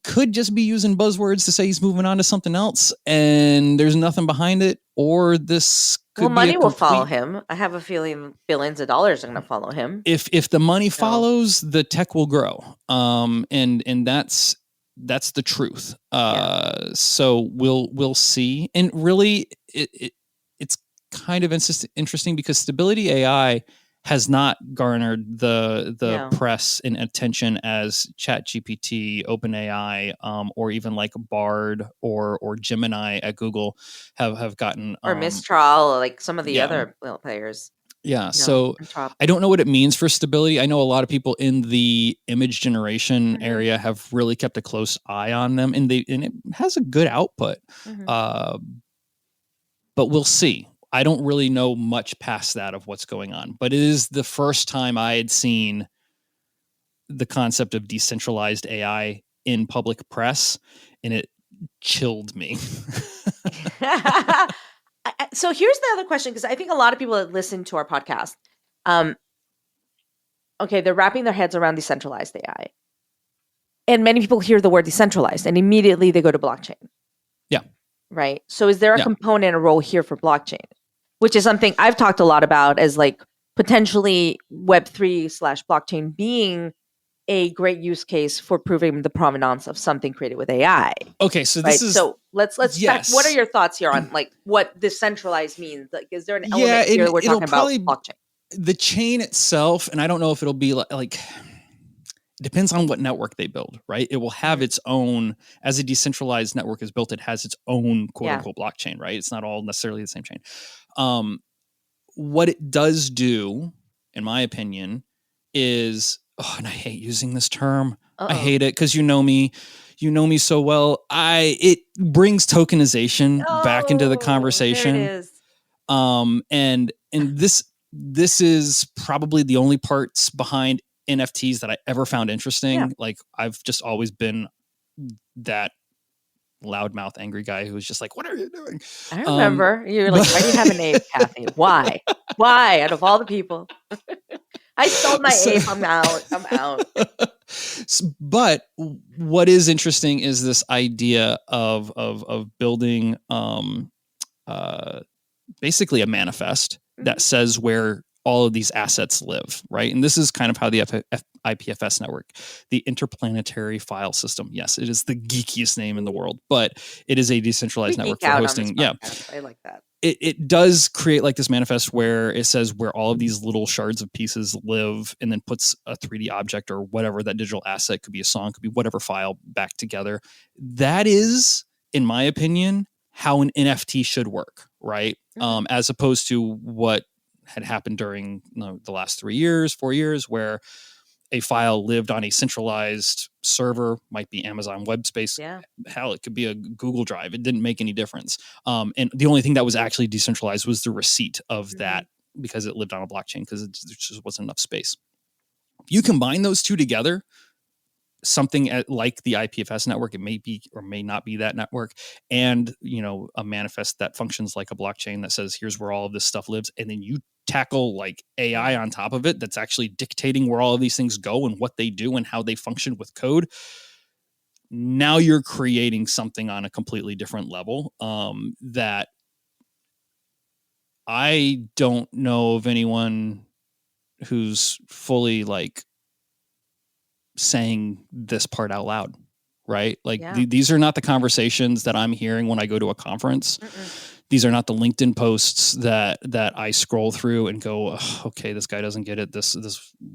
could just be using buzzwords to say he's moving on to something else and there's nothing behind it, or this could be money will follow him. I have a feeling billions of dollars are going to follow him. If the money follows, the tech will grow. And that's the truth. So we'll see. And really it's kind of interesting because Stability AI has not garnered the press and attention as ChatGPT, OpenAI, or even like Bard or Gemini at Google have gotten, or Mistral, like some of the other players. Yeah, so I don't know what it means for stability. I know a lot of people in the image generation area have really kept a close eye on them, and it has a good output. But we'll see. I don't really know much past that of what's going on, but it is the first time I had seen the concept of decentralized AI in public press, and it chilled me. So here's the other question, because I think a lot of people that listen to our podcast, they're wrapping their heads around decentralized AI. And many people hear the word decentralized and immediately they go to blockchain. Yeah. Right. So is there a component, a role here for blockchain? Which is something I've talked a lot about as like potentially Web3/blockchain being a great use case for proving the provenance of something created with AI. Okay, so this is so let's what are your thoughts here on like what decentralized means? Like, is there an element here we're talking about blockchain? The chain itself, and I don't know if it'll be like it depends on what network they build, right? It will have its own, as a decentralized network is built, it has its own quote unquote blockchain, right? It's not all necessarily the same chain. What it does do, in my opinion, is, and I hate using this term. I hate it because you know me so well. It brings tokenization back into the conversation. There it is. And this is probably the only parts behind NFTs that I ever found interesting. Yeah. Like I've just always been that loudmouth angry guy who was just like, what are you doing? I remember. You were like, why do you have an ape, Kathy? Why? Why? Out of all the people. I sold my ape. I'm out. But what is interesting is this idea of building basically a manifest that says where all of these assets live, right? And this is kind of how the IPFS network, the Interplanetary File System. Yes, it is the geekiest name in the world, but it is a decentralized network for hosting. Yeah, I like that. It does create like this manifest where it says where all of these little shards of pieces live, and then puts a 3D object or whatever that digital asset, could be a song, could be whatever file, back together. That is, in my opinion, how an NFT should work, right? As opposed to what had happened during the last 4 years, where a file lived on a centralized server, might be Amazon Web Space. Yeah. Hell, it could be a Google Drive. It didn't make any difference. And the only thing that was actually decentralized was the receipt of that, because it lived on a blockchain, because there just wasn't enough space. If you combine those two together, something like the IPFS network, it may be or may not be that network, and a manifest that functions like a blockchain that says here's where all of this stuff lives, and then you tackle like AI on top of it that's actually dictating where all of these things go and what they do and how they function with code. Now you're creating something on a completely different level that I don't know of anyone who's fully like saying this part out loud, right? Like these are not the conversations that I'm hearing when I go to a conference. These are not the LinkedIn posts that I scroll through and go, oh, okay, this guy doesn't get it. This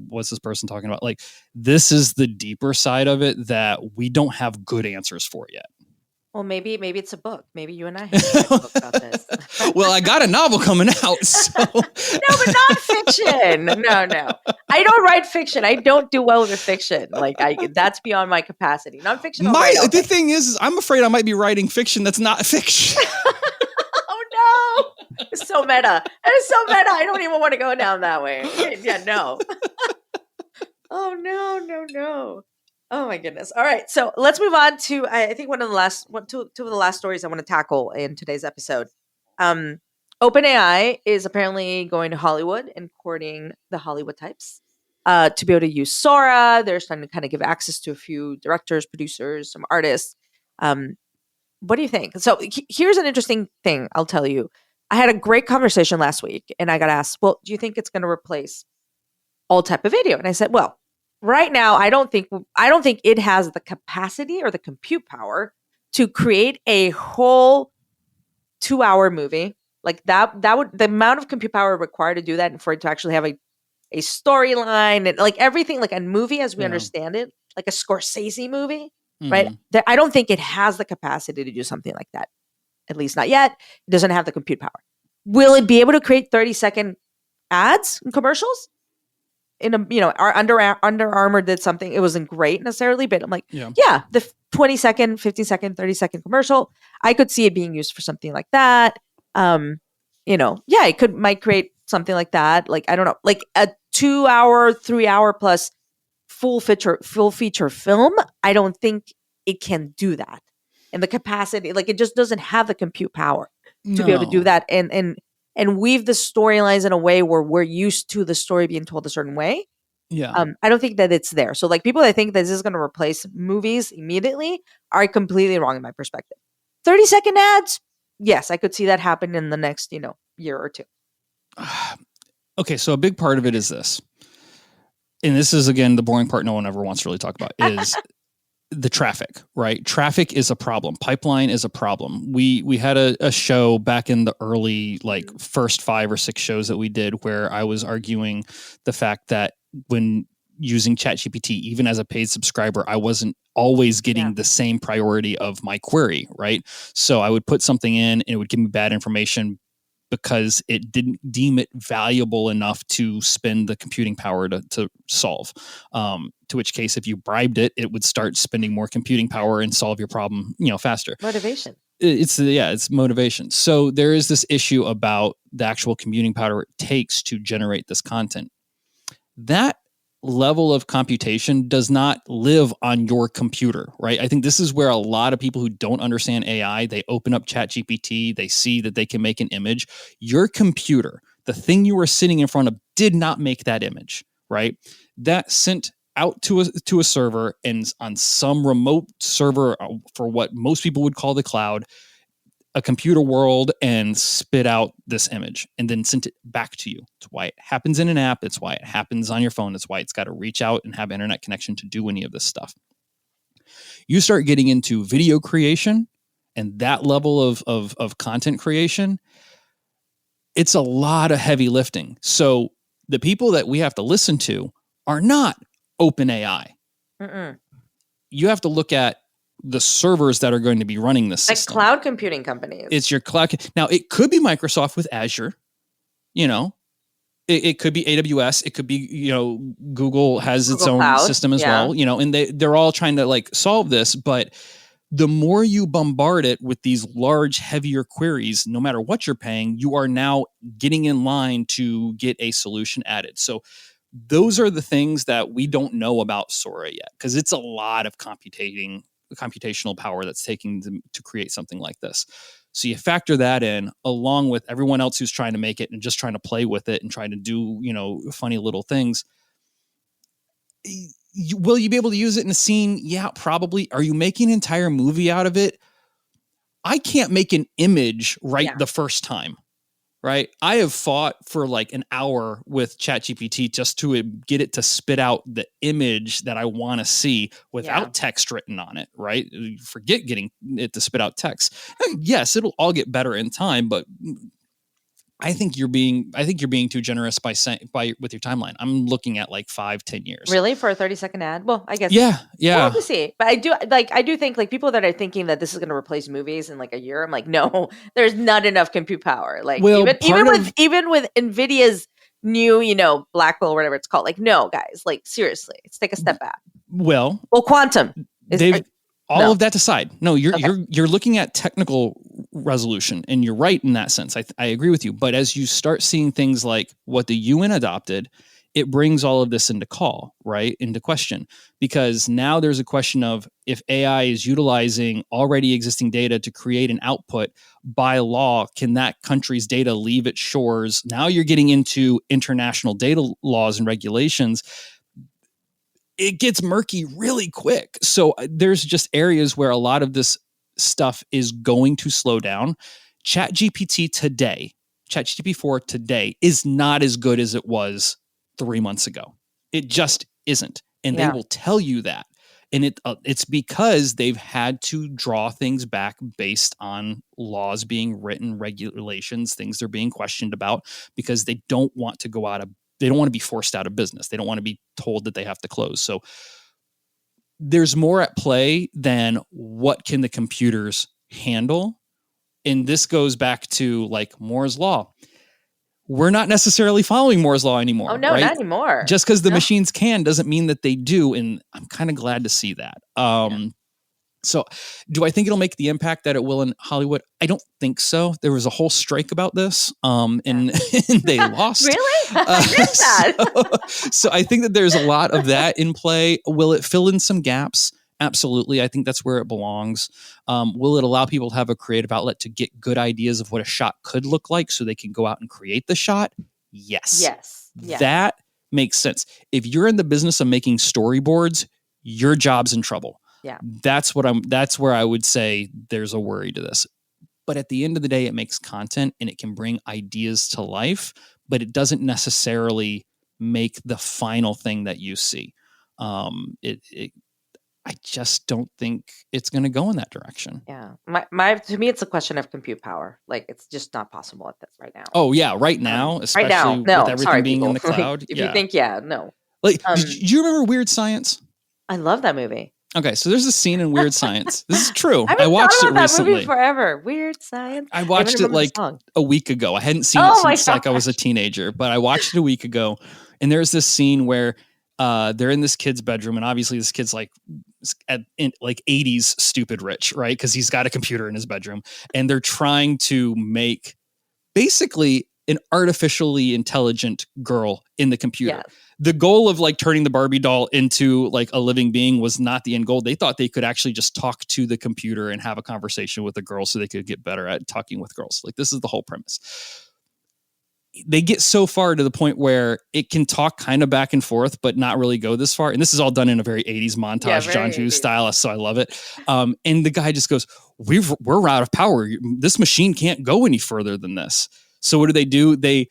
what's this person talking about? Like, this is the deeper side of it that we don't have good answers for yet. Well, maybe it's a book. Maybe you and I have to write a book about this. Well, I got a novel coming out. So. No, but nonfiction. No. I don't write fiction. I don't do well with fiction. Like that's beyond my capacity. Nonfiction. The thing is, I'm afraid I might be writing fiction that's not fiction. Oh no! It's so meta. It's so meta. I don't even want to go down that way. Yeah, no. Oh no. Oh my goodness. All right. So let's move on to, I think two of the last stories I want to tackle in today's episode. OpenAI is apparently going to Hollywood and courting the Hollywood types to be able to use Sora. They're starting to kind of give access to a few directors, producers, some artists. What do you think? So here's an interesting thing I'll tell you. I had a great conversation last week and I got asked, well, do you think it's going to replace all type of video? And I said, well, right now, I don't think it has the capacity or the compute power to create a whole 2-hour movie. Like that would, the amount of compute power required to do that and for it to actually have a storyline and like everything, like a movie as we understand it, like a Scorsese movie, right? I don't think it has the capacity to do something like that. At least not yet. It doesn't have the compute power. Will it be able to create 30-second ads and commercials? In a, our Under Armour did something. It wasn't great necessarily, but I'm like, yeah, the 20-second, 15-second, 30-second commercial, I could see it being used for something like that. It might create something like that. Like, I don't know, like a 2-hour, 3-hour plus full feature film. I don't think it can do that. And the capacity, like it just doesn't have the compute power to be able to do that. And weave the storylines in a way where we're used to the story being told a certain way. Yeah. I don't think that it's there. So like people that think that this is going to replace movies immediately are completely wrong in my perspective. 30-second ads. Yes, I could see that happen in the next, year or two. Okay. So a big part of it is this, and this is again, the boring part no one ever wants to really talk about is the traffic, right? Traffic is a problem. Pipeline is a problem. We had a show back in the early, first 5 or 6 shows that we did where I was arguing the fact that when using ChatGPT, even as a paid subscriber, I wasn't always getting the same priority of my query, right? So I would put something in and it would give me bad information because it didn't deem it valuable enough to spend the computing power to solve. To which case, if you bribed it, it would start spending more computing power and solve your problem, faster. Motivation. It's motivation. So there is this issue about the actual computing power it takes to generate this content. That level of computation does not live on your computer, right? I think this is where a lot of people who don't understand AI, they open up ChatGPT, they see that they can make an image. Your computer, the thing you were sitting in front of, did not make that image, right? That sent out to a server, and on some remote server for what most people would call the cloud, a computer world, and spit out this image and then sent it back to you. It's why it happens in an app. It's why it happens on your phone. It's why it's got to reach out and have internet connection to do any of this stuff. You start getting into video creation and that level of content creation, it's a lot of heavy lifting. So the people that we have to listen to are not OpenAI. You have to look at the servers that are going to be running this system. Like cloud computing companies. It's your cloud. Now, it could be Microsoft with Azure. You know, it could be AWS. It could be, you know, Google has its own Cloud, system as well, you know, and they're all trying to like solve this. But the more you bombard it with these large, heavier queries, no matter what you're paying, you are now getting in line to get a solution added. So those are the things that we don't know about Sora yet, because it's a lot of computational power that's taking to create something like this. So you factor that in along with everyone else who's trying to make it and just trying to play with it and trying to do, you know, funny little things. Will you be able to use it in a scene? Yeah, probably. Are you making an entire movie out of it? I can't make an image the first time. Right. I have fought for like an hour with ChatGPT just to get it to spit out the image that I want to see without text written on it. Right. Forget getting it to spit out text. Yes, it'll all get better in time, but I think you're being too generous with your timeline. I'm looking at like 5-10 years. Really? For a 30-second ad? Well, I guess. Yeah. We'll have to see. But I do think like people that are thinking that this is going to replace movies in like a year. I'm like, no, there's not enough compute power. Like even with NVIDIA's new, you know, Blackwell or whatever it's called. Like, no, guys, like seriously, let's take a step back. Well, quantum. All of that aside. No, you're looking at technical resolution, and you're right in that sense. I agree with you. But as you start seeing things like what the UN adopted, it brings all of this into question, because now there's a question of if AI is utilizing already existing data to create an output by law, can that country's data leave its shores? Now you're getting into international data laws and regulations. It gets murky really quick. So there's just areas where a lot of this stuff is going to slow down. ChatGPT-4 today is not as good as it was 3 months ago. It just isn't. And they will tell you that. And it's because they've had to draw things back based on laws being written, regulations, things they're being questioned about, because they don't want to they don't want to be forced out of business. They don't want to be told that they have to close. So there's more at play than what can the computers handle. And this goes back to like Moore's Law. We're not necessarily following Moore's Law anymore. Oh, no, not anymore. Just because the machines can doesn't mean that they do. And I'm kind of glad to see that. So do I think it'll make the impact that it will in Hollywood? I don't think so. There was a whole strike about this and they lost. Really? I missed that. So I think that there's a lot of that in play. Will it fill in some gaps? Absolutely. I think that's where it belongs. Will it allow people to have a creative outlet to get good ideas of what a shot could look like so they can go out and create the shot? Yes. That makes sense. If you're in the business of making storyboards, your job's in trouble. Yeah. That's where I would say there's a worry to this. But at the end of the day, it makes content and it can bring ideas to life, but it doesn't necessarily make the final thing that you see. I just don't think it's going to go in that direction. Yeah. To me, it's a question of compute power. Like, it's just not possible at this right now. Oh yeah. Right now, especially with everything being in the cloud. If you think, no. Like, do you remember Weird Science? I love that movie. Okay, so there's a scene in Weird Science. This is true. I watched it recently. That movie forever. Weird Science. I watched it like a week ago. I hadn't seen it since like I was a teenager, but I watched it a week ago. And there's this scene where they're in this kid's bedroom, and obviously this kid's like 80s stupid rich, right? Because he's got a computer in his bedroom, and they're trying to make basically an artificially intelligent girl in the computer. Yes. The goal of like turning the Barbie doll into like a living being was not the end goal. They thought they could actually just talk to the computer and have a conversation with a girl so they could get better at talking with girls. Like, this is the whole premise. They get so far to the point where it can talk kind of back and forth, but not really go this far. And this is all done in a very 80s montage, John Hughes style. So I love it. And the guy just goes, we're out of power. This machine can't go any further than this. So what do? They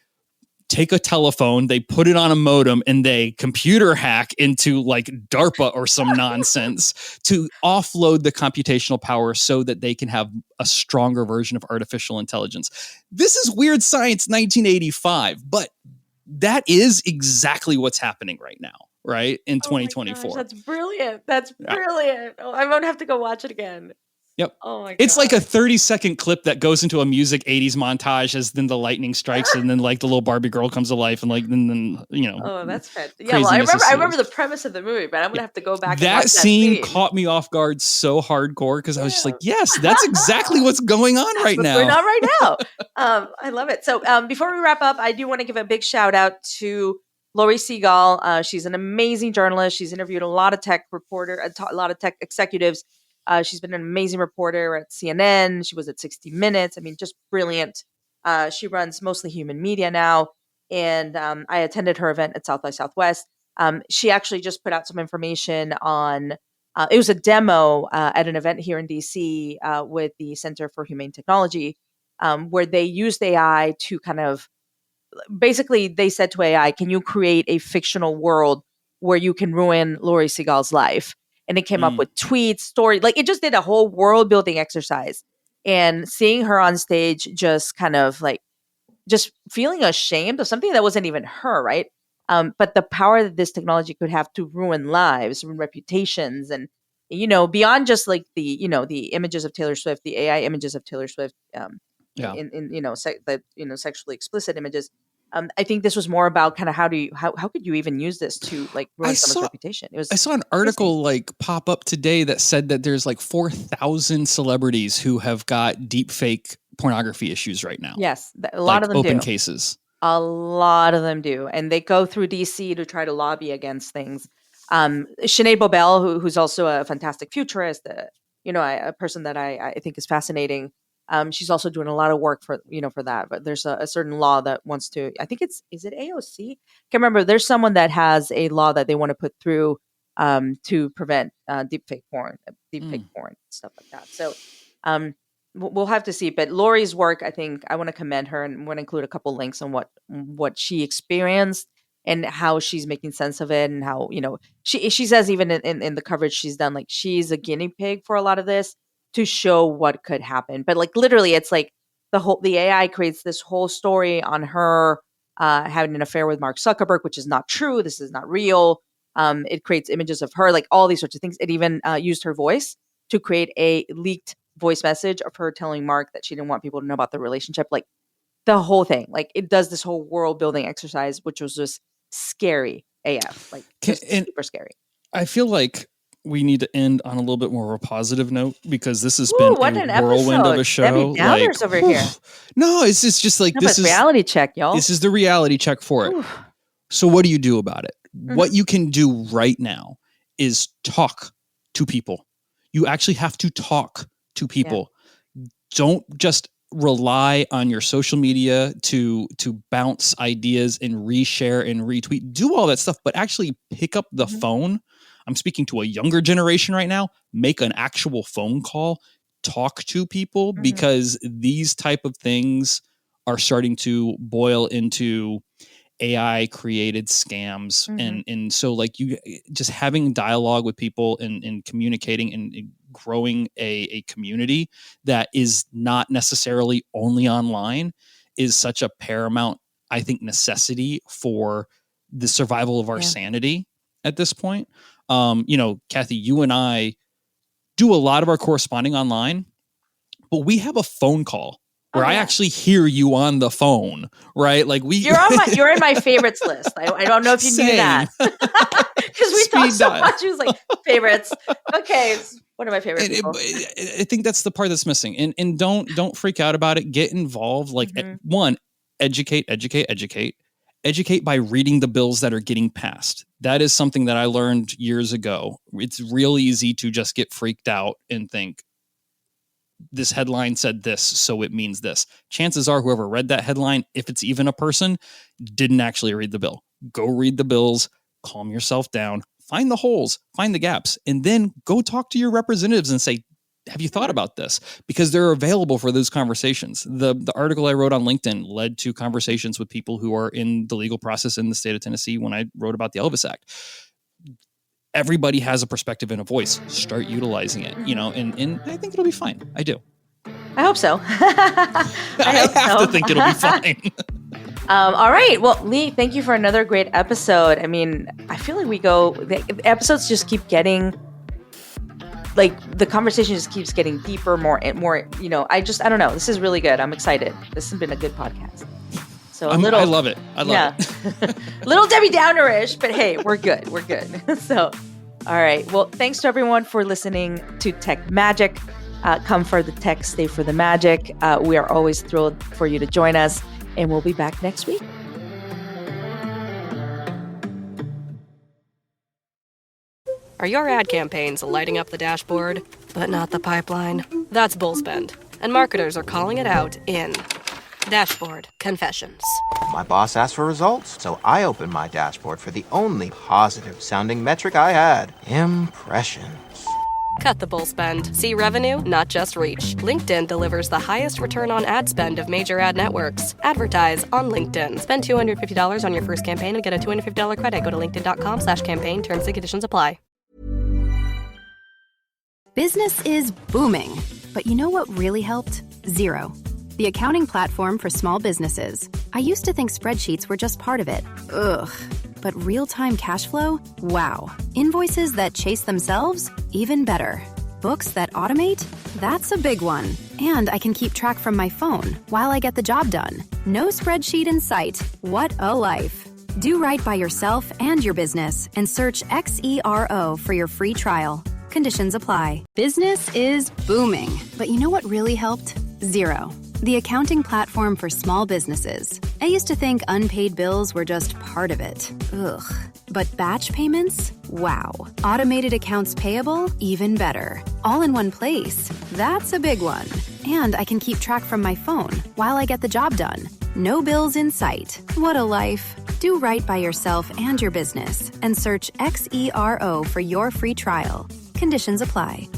take a telephone, they put it on a modem, and they computer hack into like DARPA or some nonsense to offload the computational power so that they can have a stronger version of artificial intelligence. This is weird science 1985, but that is exactly what's happening right now, right? In 2024. Gosh, that's brilliant. That's brilliant. Oh, I'm going to have to go watch it again. Yep. Oh my god. It's like a 30-second clip that goes into a music 80s montage as then the lightning strikes and then like the little Barbie girl comes to life and like then you know. Oh, that's fantastic. Yeah, well, I remember the premise of the movie, but I'm gonna have to go back. That and watch scene caught me off guard so hardcore because I was just like, yes, that's exactly what's going on right now. What's going on right now. I love it. So before we wrap up, I do want to give a big shout out to Lori Segal. She's an amazing journalist. She's interviewed a lot of tech executives. She's been an amazing reporter at CNN. She was at 60 Minutes. I mean, just brilliant. She runs Mostly Human Media now. And I attended her event at South by Southwest. She actually just put out some information on, it was a demo at an event here in DC with the Center for Humane Technology, where they used AI to kind of, basically they said to AI, can you create a fictional world where you can ruin Lori Segal's life? And it came up with tweets, stories, like it just did a whole world building exercise. And seeing her on stage just kind of like, just feeling ashamed of something that wasn't even her, right? But the power that this technology could have to ruin lives, ruin reputations, and, you know, beyond just like the, you know, the images of Taylor Swift, the AI images of Taylor Swift, in you know, sexually explicit images. I think this was more about kind of how could you even use this to like ruin someone's reputation? I saw an article like pop up today that said that there's like 4,000 celebrities who have got deep fake pornography issues right now. Yes, a lot of them open do. cases. A lot of them do, and they go through DC to try to lobby against things. Sinead Bobel, who's also a fantastic futurist, a person that I think is fascinating. She's also doing a lot of work for that, but there's a certain law that wants to, I think is it AOC? Can't remember. There's someone that has a law that they want to put through to prevent deepfake porn, stuff like that. So we'll have to see. But Lori's work, I think I want to commend her, and I'm going to include a couple links on what she experienced and how she's making sense of it, and how, you know, she says even in the coverage she's done, like she's a guinea pig for a lot of this, to show what could happen. But like literally it's like the AI creates this whole story on her having an affair with Mark Zuckerberg, which is not true. This is not real. It creates images of her, like all these sorts of things. It even used her voice to create a leaked voice message of her telling Mark that she didn't want people to know about the relationship. Like the whole thing, like it does this whole world building exercise, which was just scary AF, like super scary. I feel like we need to end on a little bit more of a positive note, because this has been a whirlwind of a show. Debbie Downers over here. No, it's just like this is reality check, y'all. This is the reality check for it. So what do you do about it? Mm-hmm. What you can do right now is talk to people. You actually have to talk to people. Yeah. Don't just rely on your social media to bounce ideas and reshare and retweet. Do all that stuff, but actually pick up the phone. I'm speaking to a younger generation right now. Make an actual phone call, talk to people, because these type of things are starting to boil into AI created scams. And so like you just having dialogue with people and communicating and growing a community that is not necessarily only online is such a paramount, I think, necessity for the survival of our sanity at this point. Kathy, you and I do a lot of our corresponding online, but we have a phone call where I actually hear you on the phone, right? Like you're in my favorites list. I don't know if you knew that, because we talked so much. It was like favorites. Okay, it's one of my favorite people. I think that's the part that's missing. And don't freak out about it. Get involved. Like one, educate. Educate by reading the bills that are getting passed. That is something that I learned years ago. It's real easy to just get freaked out and think, this headline said this, so it means this. Chances are whoever read that headline, if it's even a person, didn't actually read the bill. Go read the bills, calm yourself down, find the holes, find the gaps, and then go talk to your representatives and say, have you thought about this? Because they're available for those conversations. The article I wrote on LinkedIn led to conversations with people who are in the legal process in the state of Tennessee when I wrote about the ELVIS Act. Everybody has a perspective and a voice. Start utilizing it, and I think it'll be fine. I do. I hope so. I have to think it'll be fine. All right. Well, Lee, thank you for another great episode. I mean, I feel like the episodes just keep getting, the conversation just keeps getting deeper, more, I don't know. This is really good. I'm excited. This has been a good podcast. So I love it. I love it. Little Debbie Downer-ish, but hey, we're good. We're good. So, all right. Well, thanks to everyone for listening to Tech Magic. Come for the tech, stay for the magic. We are always thrilled for you to join us, and we'll be back next week. Are your ad campaigns lighting up the dashboard, but not the pipeline? That's bullspend, and marketers are calling it out in Dashboard Confessions. My boss asked for results, so I opened my dashboard for the only positive-sounding metric I had: impressions. Cut the bull spend. See revenue, not just reach. LinkedIn delivers the highest return on ad spend of major ad networks. Advertise on LinkedIn. Spend $250 on your first campaign and get a $250 credit. Go to linkedin.com/campaign. Terms and conditions apply. Business is booming. But you know what really helped? Xero, the accounting platform for small businesses. I used to think spreadsheets were just part of it. Ugh. But real-time cash flow? Wow. Invoices that chase themselves? Even better. Books that automate? That's a big one. And I can keep track from my phone while I get the job done. No spreadsheet in sight. What a life. Do right by yourself and your business and search XERO for your free trial. Conditions apply. Business is booming. But you know what really helped? Xero, the accounting platform for small businesses. I used to think unpaid bills were just part of it. Ugh. But batch payments? Wow. Automated accounts payable? Even better. All in one place. That's a big one. And I can keep track from my phone while I get the job done. No bills in sight. What a life. Do right by yourself and your business and search XERO for your free trial. Conditions apply.